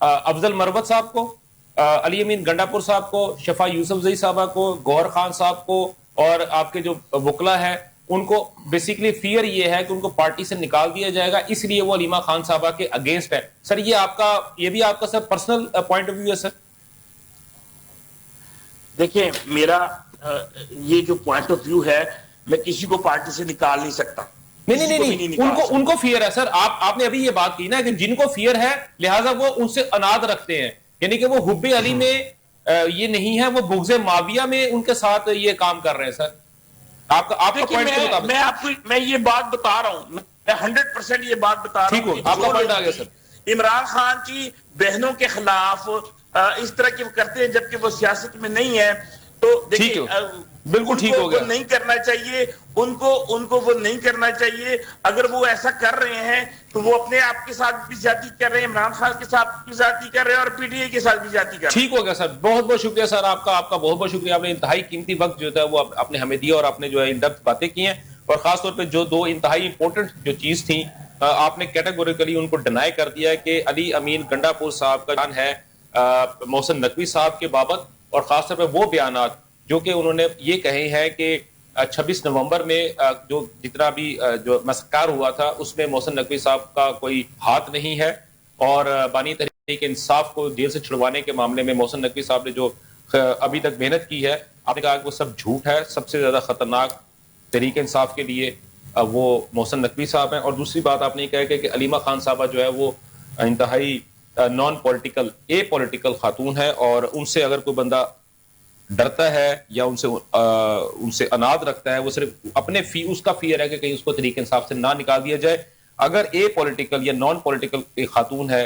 Speaker 1: افضل مروت صاحب کو, علی امین گنڈاپور صاحب کو, شفا یوسف زئی صاحبہ کو, گوہر خان صاحب کو اور آپ کے جو وکلا ہے ان کو بیسیکلی فیئر یہ ہے کہ ان کو پارٹی سے نکال دیا جائے گا, اس لیے وہ علیمہ خان صاحبہ کے اگینسٹ ہے. سر یہ بھی آپ کا سر پرسنل پوائنٹ آف ویو ہے سر؟
Speaker 4: دیکھیں میرا یہ جو پوائنٹ آف ویو ہے میں کسی کو پارٹی سے نکال نہیں سکتا.
Speaker 1: نہیں ان کو فیئر ہے سر. آپ نے ابھی یہ بات کی نا کہ جن کو فیئر ہے لہٰذا وہ ان سے اناد رکھتے ہیں, یعنی کہ وہ حب علی میں یہ نہیں ہے, وہ بغض معاویہ میں ان کے ساتھ یہ کام کر رہے ہیں. سر آپ کا پوائنٹ کے مطابق
Speaker 4: میں یہ بات بتا رہا ہوں, میں 100% یہ بات بتا رہا ہوں.
Speaker 1: آپ کا پوائنٹ آ گیا سر.
Speaker 4: عمران خان کی بہنوں کے خلاف اس طرح کی وہ کرتے ہیں جبکہ وہ سیاست میں نہیں ہے, تو دیکھیں
Speaker 1: بالکل ٹھیک ہو گیا,
Speaker 4: نہیں کرنا چاہیے ان کو وہ نہیں کرنا چاہیے. اگر وہ ایسا کر رہے ہیں تو وہ اپنے آپ کے ساتھ بھی زیادتی کر رہے ہیں, عمران خان کے ساتھ بھی زیادتی کر رہے ہیں اور پی ٹی آئی کے ساتھ بھی زیادتی کر رہے ہیں.
Speaker 1: ٹھیک ہو گیا سر, بہت بہت شکریہ سر آپ کا بہت بہت شکریہ. آپ نے انتہائی قیمتی وقت جو ہے وہ آپ نے ہمیں دیا اور آپ نے جو ہے ان ڈیپتھ باتیں کی ہیں, اور خاص طور پہ جو دو انتہائی امپورٹنٹ جو چیز تھیں آپ نے کیٹیگوریکلی ان کو ڈینائی کر دیا ہے کہ علی امین گنڈاپور صاحب کا جان ہے محسن نقوی صاحب کے بابت, اور خاص طور پہ وہ بیانات جو کہ انہوں نے یہ کہے ہیں کہ 26 نومبر میں جو جتنا بھی جو مسکار ہوا تھا اس میں محسن نقوی صاحب کا کوئی ہاتھ نہیں ہے, اور بانی تحریک انصاف کو جیل سے چھڑوانے کے معاملے میں محسن نقوی صاحب نے جو ابھی تک محنت کی ہے, آپ نے کہا کہ وہ سب جھوٹ ہے. سب سے زیادہ خطرناک تحریک انصاف کے لیے وہ محسن نقوی صاحب ہیں. اور دوسری بات آپ نے کہا کہ علیمہ خان صاحبہ جو ہے وہ انتہائی نان پولیٹیکل اے پولیٹیکل خاتون ہے, اور ان سے اگر کوئی بندہ ڈرتا ہے یا ان سے اناد رکھتا ہے وہ صرف اپنے اس کا فیئر ہے کہ کہیں اس کو تحریک انصاف سے نہ نکال دیا جائے. اگر اے پولیٹیکل یا نان پولیٹیکل ایک خاتون ہے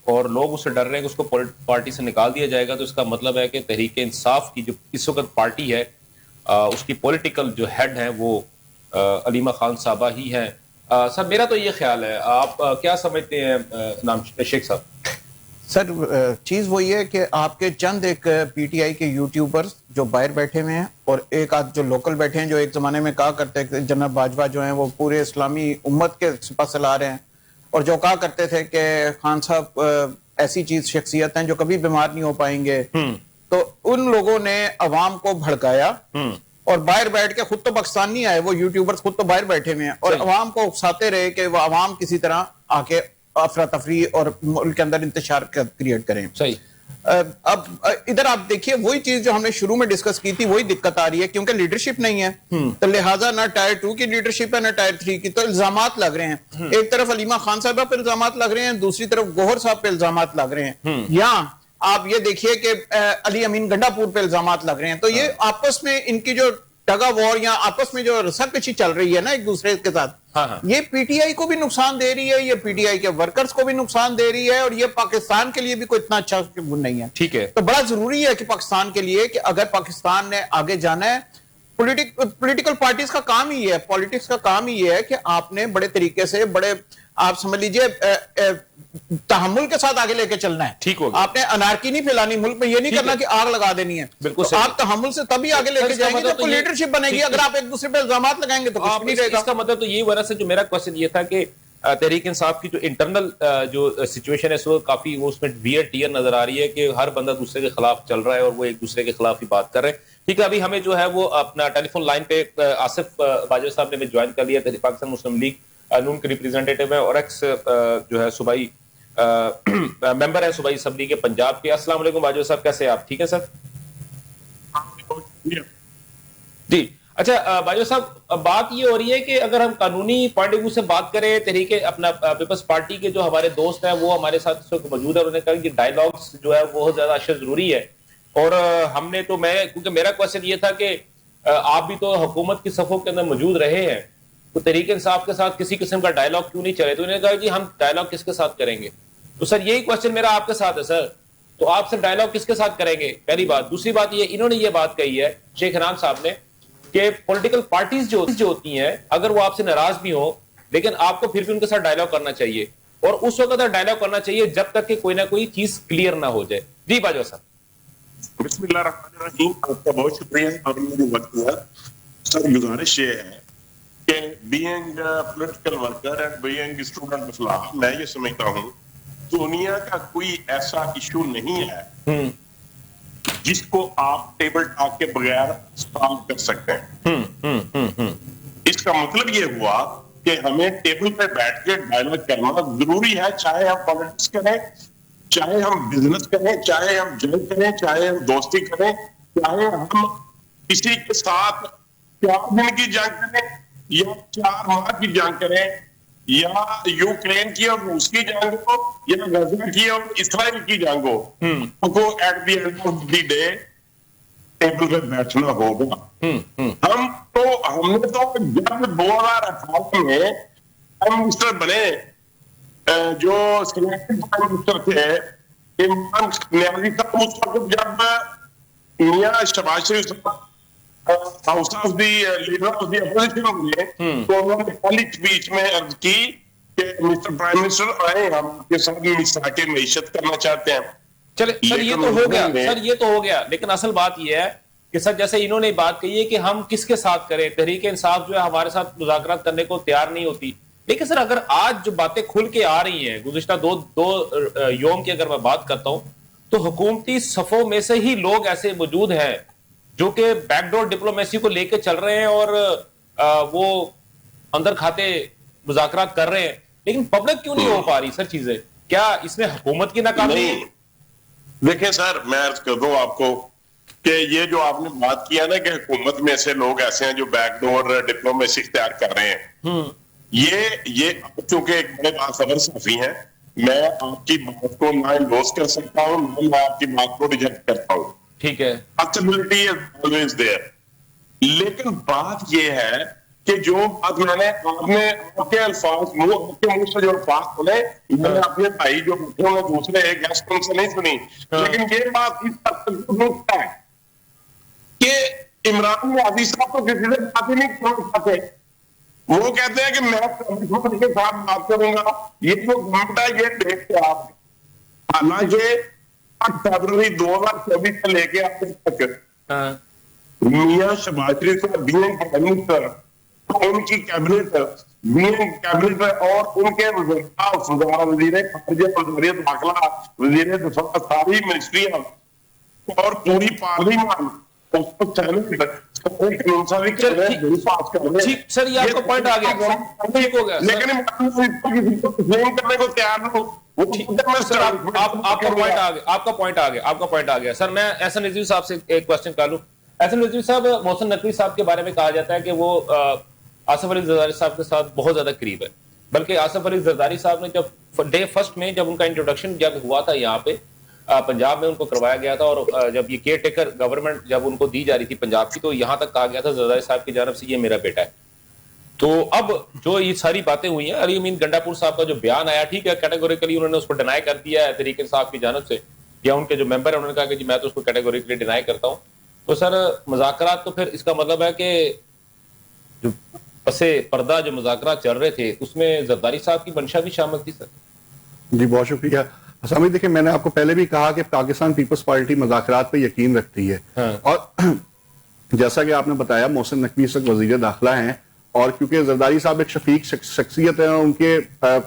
Speaker 1: اور لوگ اس سے ڈر رہے ہیں کہ اس کو پارٹی سے نکال دیا جائے گا, تو اس کا مطلب ہے کہ تحریک انصاف کی جو اس وقت پارٹی ہے اس کی پولیٹیکل جو ہیڈ ہیں وہ علیمہ خان صاحبہ ہی ہیں. سر میرا تو یہ خیال ہے, آپ کیا سمجھتے ہیں نام شیخ صاحب؟
Speaker 2: سر چیز وہی ہے کہ آپ کے چند ایک پی ٹی آئی کے یوٹیوبرز جو باہر بیٹھے ہوئے ہیں اور ایک آدھ جو لوکل بیٹھے ہیں جو ایک زمانے میں کہا کرتے تھے جناب باجوہ جو ہیں وہ پورے اسلامی امت کے سپہ سالار ہیں, اور جو کہا کرتے تھے کہ خان صاحب ایسی چیز شخصیت ہیں جو کبھی بیمار نہیں ہو پائیں گے, تو ان لوگوں نے عوام کو بھڑکایا اور باہر بیٹھ کے, خود تو پاکستان نہیں آئے وہ یوٹیوبرز, خود تو باہر بیٹھے ہوئے ہیں اور عوام کو اکساتے رہے کہ وہ عوام کسی طرح آ کے افراتفری اور ملک کے اندر انتشار کریٹ کریں.
Speaker 1: صحیح.
Speaker 2: اب ادھر آپ دیکھیے وہی چیز جو ہم نے شروع میں ڈسکس کی تھی وہی دقت آ رہی ہے, کیونکہ لیڈرشپ نہیں ہے, تو لہٰذا نہ ٹائر 2 کی لیڈرشپ ہے نہ ٹائر 3 کی, تو الزامات لگ رہے ہیں. ایک طرف علیمہ خان صاحبہ پہ الزامات لگ رہے ہیں, دوسری طرف گوہر صاحب پہ الزامات لگ رہے ہیں, یا آپ یہ دیکھیے کہ علی امین گنڈاپور پہ الزامات لگ رہے ہیں. تو یہ آپس میں ان کی جو ٹگ آف وار یا آپس میں جو رسا کشی چل رہی ہے نا ایک دوسرے کے ساتھ, یہ پی ٹی آئی کو بھی نقصان دے رہی ہے, یہ پی ٹی آئی کے ورکرز کو بھی نقصان دے رہی ہے, اور یہ پاکستان کے لیے بھی کوئی اتنا اچھا نہیں ہے.
Speaker 1: ٹھیک ہے,
Speaker 2: تو بڑا ضروری ہے کہ پاکستان کے لیے کہ اگر پاکستان نے آگے جانا ہے, پولیٹیکل پارٹیز کا کام ہی ہے, پالیٹکس کا کام ہی ہے کہ آپ نے بڑے طریقے سے, بڑے آپ سمجھ لیجئے تحمل کے ساتھ آگے لے کے چلنا ہے.
Speaker 1: ٹھیک ہوگا,
Speaker 2: آپ نے انارکی نہیں پھیلانی ملک میں, یہ نہیں کرنا کہ آگ لگا دینی ہے.
Speaker 1: بالکل
Speaker 2: تو آپ تحمل سے تبھی آگے لے کے جائیں گے جب کوئی لیڈرشپ بنے گی. اگر آپ ایک دوسرے پہ الزامات لگائیں گے تو کچھ نہیں رہے گا.
Speaker 1: اس کا مطلب تو یہ وجہ سے جو میرا کوشچن یہ تھا کہ تحریک انصاف کی جو انٹرنل جو سچویشن ہے وہ کافی وہ اس میں ویئر ٹیئر نظر آ رہی ہے کہ ہر بندہ دوسرے کے خلاف چل رہا ہے اور وہ ایک دوسرے کے خلاف ہی بات کر رہے ہیں. ٹھیک ہے, ابھی ہمیں جو ہے وہ اپنا ٹیلی فون لائن پہ آصف باجوہ صاحب نے ہمیں جوائن کر لیا, پاکستان مسلم لیگ نون کے ریپرزینٹیٹو ہے اور ایکس جو ہے صوبائی ممبر ہے صوبائی اسمبلی کے پنجاب کے. السلام علیکم باجوہ صاحب, کیسے آپ؟ ٹھیک ہے سر جی. اچھا باجوہ صاحب, بات یہ ہو رہی ہے کہ اگر ہم قانونی پوائنٹ آف ویو سے بات کریں, تحریک اپنا پیپلز پارٹی کے جو ہمارے دوست ہیں وہ ہمارے ساتھ اس وقت موجود ہے, انہوں نے کہا کہ ڈائیلاگس جو ہے بہت زیادہ اشد ضروری ہے. اور ہم نے تو کیونکہ میرا کوشچن یہ تھا کہ آپ بھی تو حکومت کی صفوں کے اندر موجود رہے ہیں, تو تحریک انصاف کے ساتھ کسی قسم کا ڈائیلاگ کیوں نہیں چلے؟ تو انہوں نے کہا کہ ہم ڈائیلاگ کس کے ساتھ کریں گے. تو سر یہی کوشچن میرا آپ کے ساتھ ہے سر, تو آپ سے ڈائیلاگ کس کے ساتھ کریں گے؟ پہلی بات. دوسری بات یہ, انہوں نے یہ بات کہی ہے شیخ حنان صاحب نے کہ پولیٹیکل پارٹیز جو ہوتی ہیں اگر وہ آپ سے ناراض بھی ہوں لیکن آپ کو پھر بھی ان کے ساتھ ڈائیلاگ کرنا چاہیے, اور اس وقت ڈائیلاگ کرنا چاہیے جب تک کہ کوئی نہ کوئی چیز کلیئر نہ ہو جائے. جی باجوہ صاحب.
Speaker 5: بسم اللہ الرحمن الرحیم, آپ کا بہت شکریہ, آپ نے مجھے وقت دیا. سر گزارش یہ ہے کہ being political worker and being student of law, میں یہ سمجھتا ہوں دنیا کا کوئی ایسا ایشو نہیں ہے جس کو آپ ٹیبل ٹاک کے بغیر سالو کر سکتے ہیں. اس کا مطلب یہ ہوا کہ ہمیں ٹیبل پہ بیٹھ کے ڈائیلاگ کرنا ضروری ہے, چاہے ہم پالیٹکس کریں, چاہے ہم بزنس کریں, چاہے ہم جنگ کریں, چاہے ہم دوستی کریں, چاہے ہم کسی کے ساتھ 4 دن کی جنگ کریں یا 4 ماہ کی جنگ کریں, یا یوکرین کی اور روس کی جنگ ہو یا غزہ کی اور اسرائیل کی جنگ ہو, ہم کو at the end of the day table پہ بیٹھنا ہوگا. ہم نے تو جب 2018 میں پرائم منسٹر بنے, جو سلیکٹڈ پرائم منسٹر تھے عمران نیازی صاحب, اس وقت جب میاں شہباز شریف صاحب house of the leader of the opposition ہوئے تو انہوں نے پہلی اسپیچ میں عرض کی کہ مسٹر پرائم منسٹر آئے, ہم آپ کے ساتھ میثاق معیشت کرنا چاہتے ہیں.
Speaker 1: چلے سر یہ تو ہو گیا, سر یہ تو ہو گیا, لیکن اصل بات یہ ہے کہ سر جیسے انہوں نے بات کہی ہے کہ ہم کس کے ساتھ کریں, تحریک انصاف جو ہے ہمارے ساتھ مذاکرات کرنے کو تیار نہیں ہوتی. لیکن سر اگر آج جو باتیں کھل کے آ رہی ہیں, گزشتہ دو یوم کی اگر میں بات کرتا ہوں, تو حکومتی صفوں میں سے ہی لوگ ایسے موجود ہیں جو کہ بیک ڈور ڈپلومیسی کو لے کے چل رہے ہیں اور وہ اندر کھاتے مذاکرات کر رہے ہیں, لیکن پبلک کیوں نہیں ہو پا رہی سر چیزیں؟ کیا اس میں حکومت کی ناکامی؟
Speaker 5: دیکھیں سر, میں عرض کر دوں آپ کو کہ یہ جو آپ نے بات کیا نا کہ حکومت میں سے لوگ ایسے ہیں جو بیک ڈور ڈپلومیسی اختیار کر رہے ہیں, یہ چونکہ ایک بڑے باخبر صحافی ہیں, میں آپ کی بات کو نہ انڈورس کر سکتا ہوں, نہ میں آپ کی بات کو ریجیکٹ کرتا ہوں.
Speaker 1: ٹھیک ہے,
Speaker 5: پاسبلٹی از آلویز دیئر. لیکن بات یہ ہے کہ جو بات میں نے آپ کے الفاظ آپ کے منہ سے جو الفاظ سنے, میں نے اپنے بھائی جو بیٹھے ہوئے دوسرے گیسٹ ان سے نہیں سنی, لیکن یہ بات اس طرح ہے کہ عمران نیازی صاحب تو کسی سے بات ہی نہیں کرنا چاہتے. وہ کہتے ہیں کہ میں کے ساتھ بات کروں گا, یہ جو گھنٹہ ہے یہ دیکھتے آپ. حالانکہ 8 فروری 2024 سے لے کے اب تک میاں شہباز شریف صاحب بینگ پرائم منسٹر, ان کی کیبنٹ بینگ کیبنٹ اور ان کے وزیر خارجہ, وزیر داخلہ, وزیر دفاع, ساری منسٹریاں اور پوری پارلیمان
Speaker 1: سر یہ آپ کا پوائنٹ آ گیا, ٹھیک ہو گیا,
Speaker 5: لیکن کرنے کو تیار نہ ہو.
Speaker 1: آپ کا پوائنٹ آ گیا. سر میں احسن رضوی صاحب سے ایک کوشچن کر لوں. احسن رضوی صاحب, محسن نقوی صاحب کے بارے میں کہا جاتا ہے کہ وہ آصف علی زرداری صاحب کے ساتھ بہت زیادہ قریب ہے, بلکہ آصف علی زرداری صاحب نے جب ڈے فرسٹ میں جب ان کا انٹروڈکشن جب ہوا تھا یہاں پہ پنجاب میں ان کو کروایا گیا تھا, اور جب یہ کیئر ٹیکر گورنمنٹ جب ان کو دی جا رہی تھی پنجاب کی, تو یہاں تک کہا گیا تھا زرداری صاحب کی جانب سے یہ میرا بیٹا ہے. تو اب جو یہ ساری باتیں ہوئی ہیں, علی امین گنڈاپور صاحب کا جو بیان آیا, ٹھیک ہے کیٹیگوریکلی انہوں نے اس کو ڈینائی کر دیا ہے تحریک انصاف کی جانب سے, یا ان کے جو ممبر ہیں انہوں نے کہا کہ جی میں تو اس کو کیٹیگوریکلی ڈینائی کرتا ہوں. تو سر مذاکرات, تو پھر اس کا مطلب ہے کہ جو پس پردہ جو مذاکرات چل رہے تھے اس میں زرداری صاحب کی منشا بھی شامل تھی سر؟
Speaker 3: جی بہت شکریہ حسام. دیکھیں میں نے آپ کو پہلے بھی کہا کہ پاکستان پیپلز پارٹی مذاکرات پہ یقین رکھتی ہے, اور جیسا کہ آپ نے بتایا محسن نقوی اس وقت وزیر داخلہ ہیں, اور کیونکہ زرداری صاحب ایک شفیق شخصیت ہے, ان کے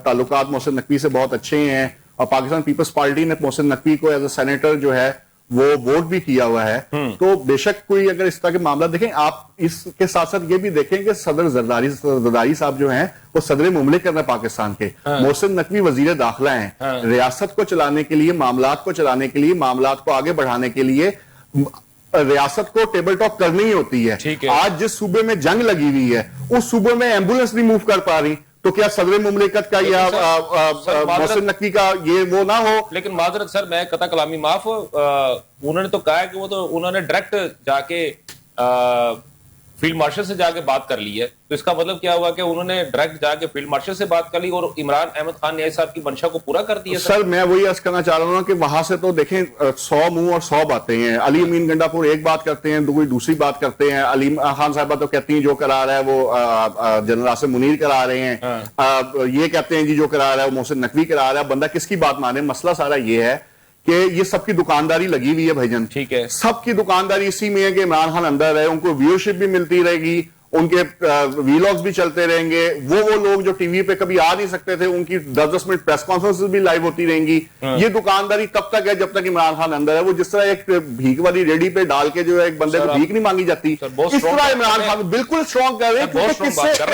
Speaker 3: تعلقات محسن نقوی سے بہت اچھے ہیں, اور پاکستان پیپلز پارٹی نے محسن نقوی کو ایز اے سینیٹر جو ہے وہ ووٹ بھی کیا ہوا ہے. تو بے شک کوئی اگر اس طرح کے معاملہ دیکھیں, آپ اس کے ساتھ ساتھ یہ بھی دیکھیں کہ صدر زرداری صاحب جو ہیں وہ صدر مملکت ہیں پاکستان کے, محسن نقوی وزیر داخلہ ہیں. ریاست کو چلانے کے لیے, معاملات کو چلانے کے لیے, معاملات کو آگے بڑھانے کے لیے ریاست کو ٹیبل ٹاک کرنی ہی ہوتی ہے. آج جس صوبے میں جنگ لگی ہوئی ہے اس صوبے میں ایمبولینس نہیں موو کر پا رہی, تو کیا صدر مملکت کا یا محسن نقوی کا یہ وہ نہ ہو؟
Speaker 1: لیکن معذرت سر, میں قطع کلامی معاف, انہوں نے تو کہا ہے کہ وہ تو انہوں نے ڈائریکٹ جا کے فیلڈ مارشل سے جا کے بات کر لی ہے. تو اس کا مطلب کیا ہوا کہ انہوں نے ڈائریکٹ جا کے فیلڈ مارشل سے بات کر لی اور عمران احمد خان نیازی صاحب کی منشا کو پورا کر دیا.
Speaker 3: سر میں وہی عرض کرنا چاہ رہا ہوں کہ وہاں سے تو دیکھیں 100 منہ اور 100 باتیں ہیں. علی امین گنڈاپور ایک بات کرتے ہیں, کوئی دوسری بات کرتے ہیں. علیم خان صاحبہ تو کہتی ہیں جو کرا رہا ہے وہ جنرل عاصم منیر کرا رہے ہیں, یہ کہتے ہیں جی جو کرا رہا ہے وہ محسن نقوی کرا رہا ہے. بندہ کس کی بات مانے؟ مسئلہ سارا یہ ہے کہ یہ سب کی دکانداری لگی ہوئی ہے بھائی جان.
Speaker 1: ٹھیک ہے,
Speaker 3: سب کی دکانداری اسی میں ہے کہ عمران خان اندر ہے, ان کو ویورشپ بھی ملتی رہے گی, ان کے ویلاگز بھی چلتے رہیں گے. وہ لوگ جو ٹی وی پہ کبھی آ نہیں سکتے تھے, ان کی 10-10 منٹ پریس کانفرنس بھی لائیو ہوتی رہیں گی. یہ دکانداری تب تک ہے جب تک عمران خان اندر ہے. وہ جس طرح ایک بھیک والی ریڈی پہ ڈال کے جو ہے ایک بندے کو بھیک نہیں مانگی جاتی, اس طرح عمران خان بالکل اسٹرانگ کر رہے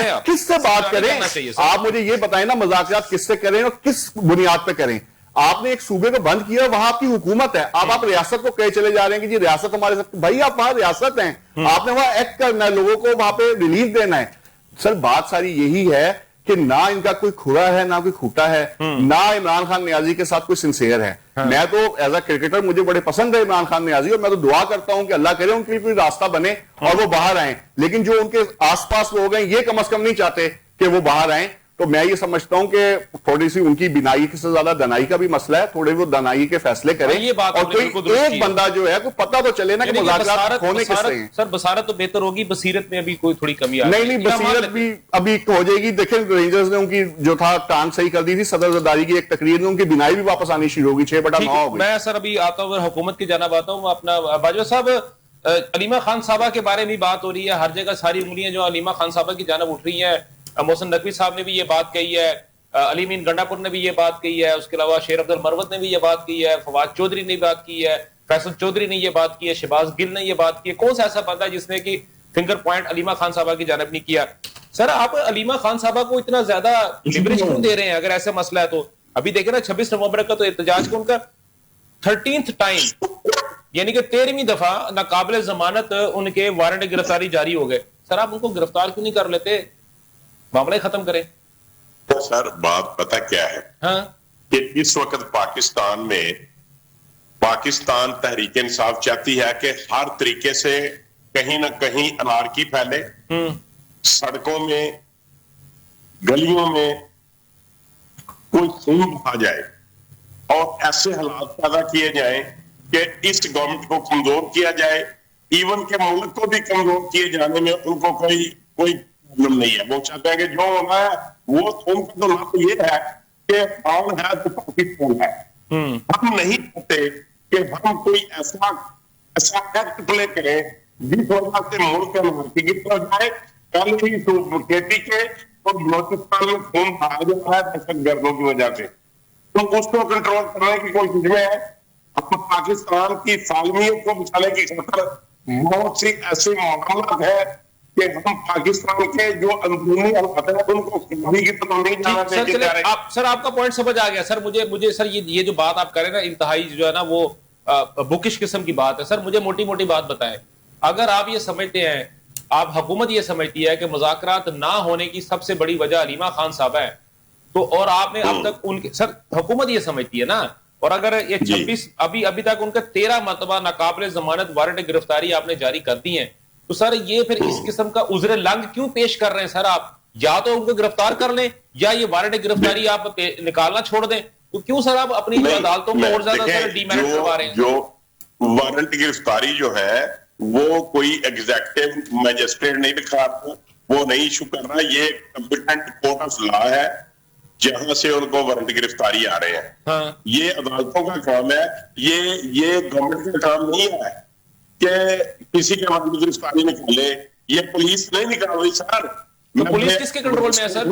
Speaker 3: ہیں. کس سے بات کریں آپ مجھے یہ بتائیں نا, مذاکرات کس سے کریں اور کس بنیاد پہ کریں؟ آپ نے ایک صوبے کو بند کیا, وہاں آپ کی حکومت ہے. آپ ریاست کو کہے چلے جا رہے ہیں کہ جی ریاست ہمارے ساتھ. بھائی آپ وہاں ریاست ہیں, آپ نے وہاں ایکٹ کرنا ہے, لوگوں کو وہاں پہ ریلیف دینا ہے. سر بات ساری یہی ہے کہ نہ ان کا کوئی کھرا ہے نہ کوئی کھوٹا ہے, نہ عمران خان نیازی کے ساتھ کوئی سنسیئر ہے. میں تو ایز اے کرکٹر مجھے بڑے پسند ہے عمران خان نیازی, اور میں تو دعا کرتا ہوں کہ اللہ کرے ان کے لیے کوئی راستہ بنے اور وہ باہر آئیں. لیکن جو ان کے آس پاس لوگ ہیں یہ کم از کم نہیں چاہتے کہ وہ باہر آئیں. تو میں یہ سمجھتا ہوں کہ تھوڑی سی ان کی بینائی سے زیادہ دنائی کا بھی مسئلہ ہے. تھوڑے وہ دنائی کے فیصلے کریں, اور کوئی ایک بندہ جو ہے کوئی پتہ تو چلے نا کہ مذاکرات ہونے کس سے ہیں.
Speaker 1: سر بصارت تو بہتر ہوگی, بصیرت میں ابھی کوئی تھوڑی کمی آ رہی ہے.
Speaker 3: نہیں بصیرت بھی ابھی ہو جائے گی. دیکھیں رینجرز نے ان کی جو تھا ٹانگ صحیح کر دی تھی, صدر زرداری کی ایک تقریر میں ان کی بینائی بھی واپس آنی شروع ہوگی. 6/9 ہو گئی.
Speaker 1: میں سر ابھی آتا ہوں حکومت کی جانب آتا ہوں. اپنا باجوہ صاحب, علیمہ خان صاحبہ کے بارے میں بات ہو رہی ہے, ہر جگہ ساری انگلیاں جو علیمہ خان صاحبہ کی جانب اٹھ رہی ہیں. محسن نقوی صاحب نے بھی یہ بات کہی ہے, علی امین گنڈاپور نے بھی یہ بات کہی ہے, اس کے علاوہ شیر عبد المروت نے بھی یہ بات کی ہے, فواد چودھری نے بات کی ہے, فیصل چودھری نے یہ بات کی ہے, شہباز گل نے یہ بات کی ہے. کون سا ایسا بندہ جس نے کہ فنگر پوائنٹ علیمہ خان صاحبہ کی جانب نہیں کیا؟ سر آپ علیمہ خان صاحبہ کو اتنا زیادہ لیوریج کیوں دے رہے ہیں اگر ایسا مسئلہ ہے تو؟ ابھی دیکھیں نا 26 نومبر کا تو احتجاج کو ان کا 13th ٹائم, یعنی کہ 13ویں دفعہ ناقابل ضمانت ان کے وارنٹ گرفتاری جاری ہو گئے. سر آپ ان کو گرفتار کیوں نہیں کر لیتے, معاملہ ختم کریں؟
Speaker 5: تو سر بات پتہ کیا ہے کہ اس وقت پاکستان میں پاکستان تحریک انصاف چاہتی ہے کہ ہر طریقے سے کہیں نہ کہیں انارکی پھیلے, سڑکوں میں گلیوں میں کوئی خون بہا جائے اور ایسے حالات پیدا کیے جائیں کہ اس گورنمنٹ کو کمزور کیا جائے. ایون کہ ملک کو بھی کمزور کیے جانے میں ان کو کوئی پرابلم نہیں ہے. وہ چاہتے ہیں کہ جو ہونا ہے وہ ان کا تو لفظ یہ ہے کہ کون ہے تو پاکستان ہے. ہم نہیں چاہتے کہ ہم کوئی ایسا ایکٹ پلے کریں جس وجہ سے ملک کے مارکی کی طرف جائے. کل ہی کھیتی کے اور بلوچستان میں خون بہا جاتا ہے دہشت گردوں کی وجہ سے, تو اس کو کنٹرول کرنے کی کوشش میں ہے. پاکستان کی سالمیت کو بچانے کی خاطر بہت سی ایسے معاملات ہیں کہ ہم پاکستان کے جو اندرونی حالات ہیں ان کو کبھی کی طرف نہیں جانا چاہیے.
Speaker 1: سر آپ کا پوائنٹ سمجھ آ گیا. سر مجھے سر یہ جو بات آپ کریں نا انتہائی جو ہے نا وہ بکش قسم کی بات ہے. سر مجھے موٹی موٹی بات بتائیں, اگر آپ یہ سمجھتے ہیں, آپ حکومت یہ سمجھتی ہے کہ مذاکرات نہ ہونے کی سب سے بڑی وجہ علیمہ خان صاحب ہے, تو اور آپ نے اب تک ان کے سر حکومت یہ سمجھتی ہے نا, اور اگر یہ 26 ابھی تک ان کا 13 مرتبہ ناقابل ضمانت وارنٹ گرفتاری آپ نے جاری کر دی ہیں, تو سر یہ پھر اس قسم کا عذر لنگ کیوں پیش کر رہے ہیں سر آپ یا تو ان کو گرفتار کر لیں یا یہ وارنٹ گرفتاری آپ نکالنا چھوڑ دیں. تو کیوں سر آپ اپنی عدالتوں کو اور زیادہ سر ڈیمیرٹ کروا رہے ہیں؟
Speaker 5: جو وارنٹ گرفتاری جو ہے وہ کوئی ایگزیکٹو میجسٹریٹ نہیں دکھا رہا, وہ نہیں ایشو کر رہا, یہ کمپیٹنٹ کورٹ آف لا ہے جہاں سے ان کو وارنٹ گرفتاری آ رہے ہیں. یہ عدالتوں کا کام ہے, یہ گورنمنٹ کا کام نہیں ہے کہ کسی کے وارنٹ گرفتاری نکالے. یہ پولیس نہیں نکال رہی سر.
Speaker 1: پولیس کس کے کنٹرول میں ہے سر؟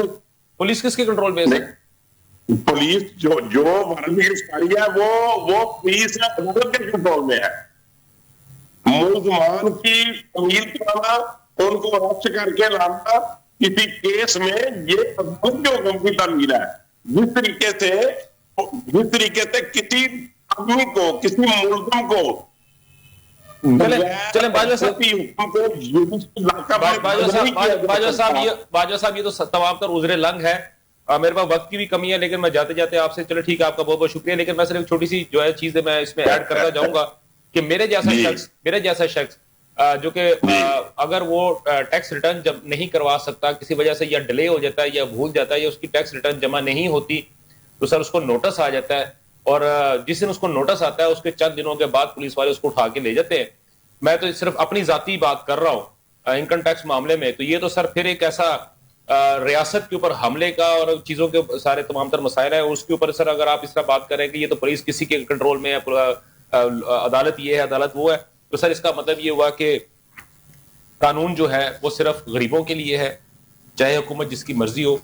Speaker 1: پولیس کس کے کنٹرول میں ہے سر؟
Speaker 5: پولیس جو وارنٹ گرفتاری ہے وہ پولیس عدالت کے کنٹرول میں ہے. ملزمان کی تمیز کرانا, ان کو اریسٹ کر کے لانا کسی کیس میں, یہ عدالت کے حکم کی تعمیل ہے. جس طریقے سے کسی آدمی کو, کسی ملزم کو
Speaker 1: چلیں باجوہ صاحب یہ تو تمام تر عذر لنگ ہے. میرے پاس وقت کی بھی کمی ہے, لیکن میں جاتے جاتے آپ سے, چلو ٹھیک ہے آپ کا بہت بہت شکریہ, لیکن میں صرف چھوٹی سی جو ہے چیز میں اس میں ایڈ کرتا جاؤں گا کہ میرے جیسا شخص جو کہ اگر وہ ٹیکس ریٹرن جب نہیں کروا سکتا کسی وجہ سے, یا ڈیلے ہو جاتا ہے یا بھول جاتا ہے یا اس کی ٹیکس ریٹرن جمع نہیں ہوتی, تو سر اس کو نوٹس آ جاتا ہے, اور جس دن اس کو نوٹس آتا ہے اس کے چند دنوں کے بعد پولیس والے اس کو اٹھا کے لے جاتے ہیں. میں تو صرف اپنی ذاتی بات کر رہا ہوں انکم ٹیکس معاملے میں. تو یہ تو سر پھر ایک ایسا ریاست کے اوپر حملے کا اور چیزوں کے سارے تمام تر مسائل ہیں, اس کے اوپر سر اگر آپ اس طرح بات کریں کہ یہ تو پولیس کسی کے کنٹرول میں ہے, عدالت یہ ہے عدالت وہ ہے, تو سر اس کا مطلب یہ ہوا کہ قانون جو ہے وہ صرف غریبوں کے لیے ہے, چاہے حکومت جس کی مرضی ہو,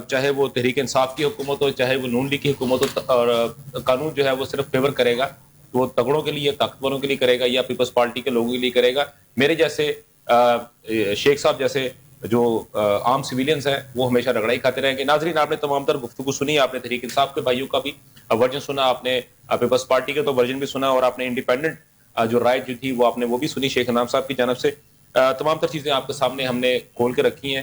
Speaker 1: چاہے وہ تحریک انصاف کی حکومت ہو, چاہے وہ نون لیگ کی حکومت ہو, اور قانون جو ہے وہ صرف فیور کرے گا وہ تگڑوں کے لیے, طاقتوروں کے لیے کرے گا یا پیپلز پارٹی کے لوگوں کے لیے کرے گا. میرے جیسے شیخ صاحب جیسے جو عام سویلینز ہیں وہ ہمیشہ رگڑائی کھاتے رہیں گے. ناظرین, آپ نے تمام تر گفتگو سنی, آپ نے تحریک انصاف کے بھائیوں کا بھی ورژن سنا, آپ نے پیپلز پارٹی کے تو ورژن بھی سنا, اور آپ نے انڈیپینڈنٹ جو رائے جو تھی وہ آپ نے وہ بھی سنی شیخ انعام صاحب کی جانب سے. تمام تر چیزیں آپ کے سامنے ہم نے کھول کے رکھی ہیں.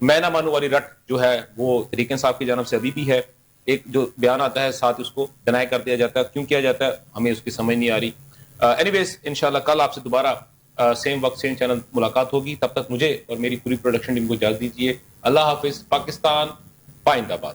Speaker 1: میں نہ مانوں والی رٹ جو ہے وہ تحریک انصاف کی جانب سے ابھی بھی ہے. ایک جو بیان آتا ہے ساتھ اس کو ڈینائی کر دیا جاتا ہے, کیوں کیا جاتا ہے ہمیں اس کی سمجھ نہیں آ رہی. اینی ویز انشاءاللہ کل آپ سے دوبارہ سیم وقت سیم چینل ملاقات ہوگی. تب تک مجھے اور میری پوری پروڈکشن ٹیم کو اجازت دیجیے. اللہ حافظ. پاکستان پائندہ باد.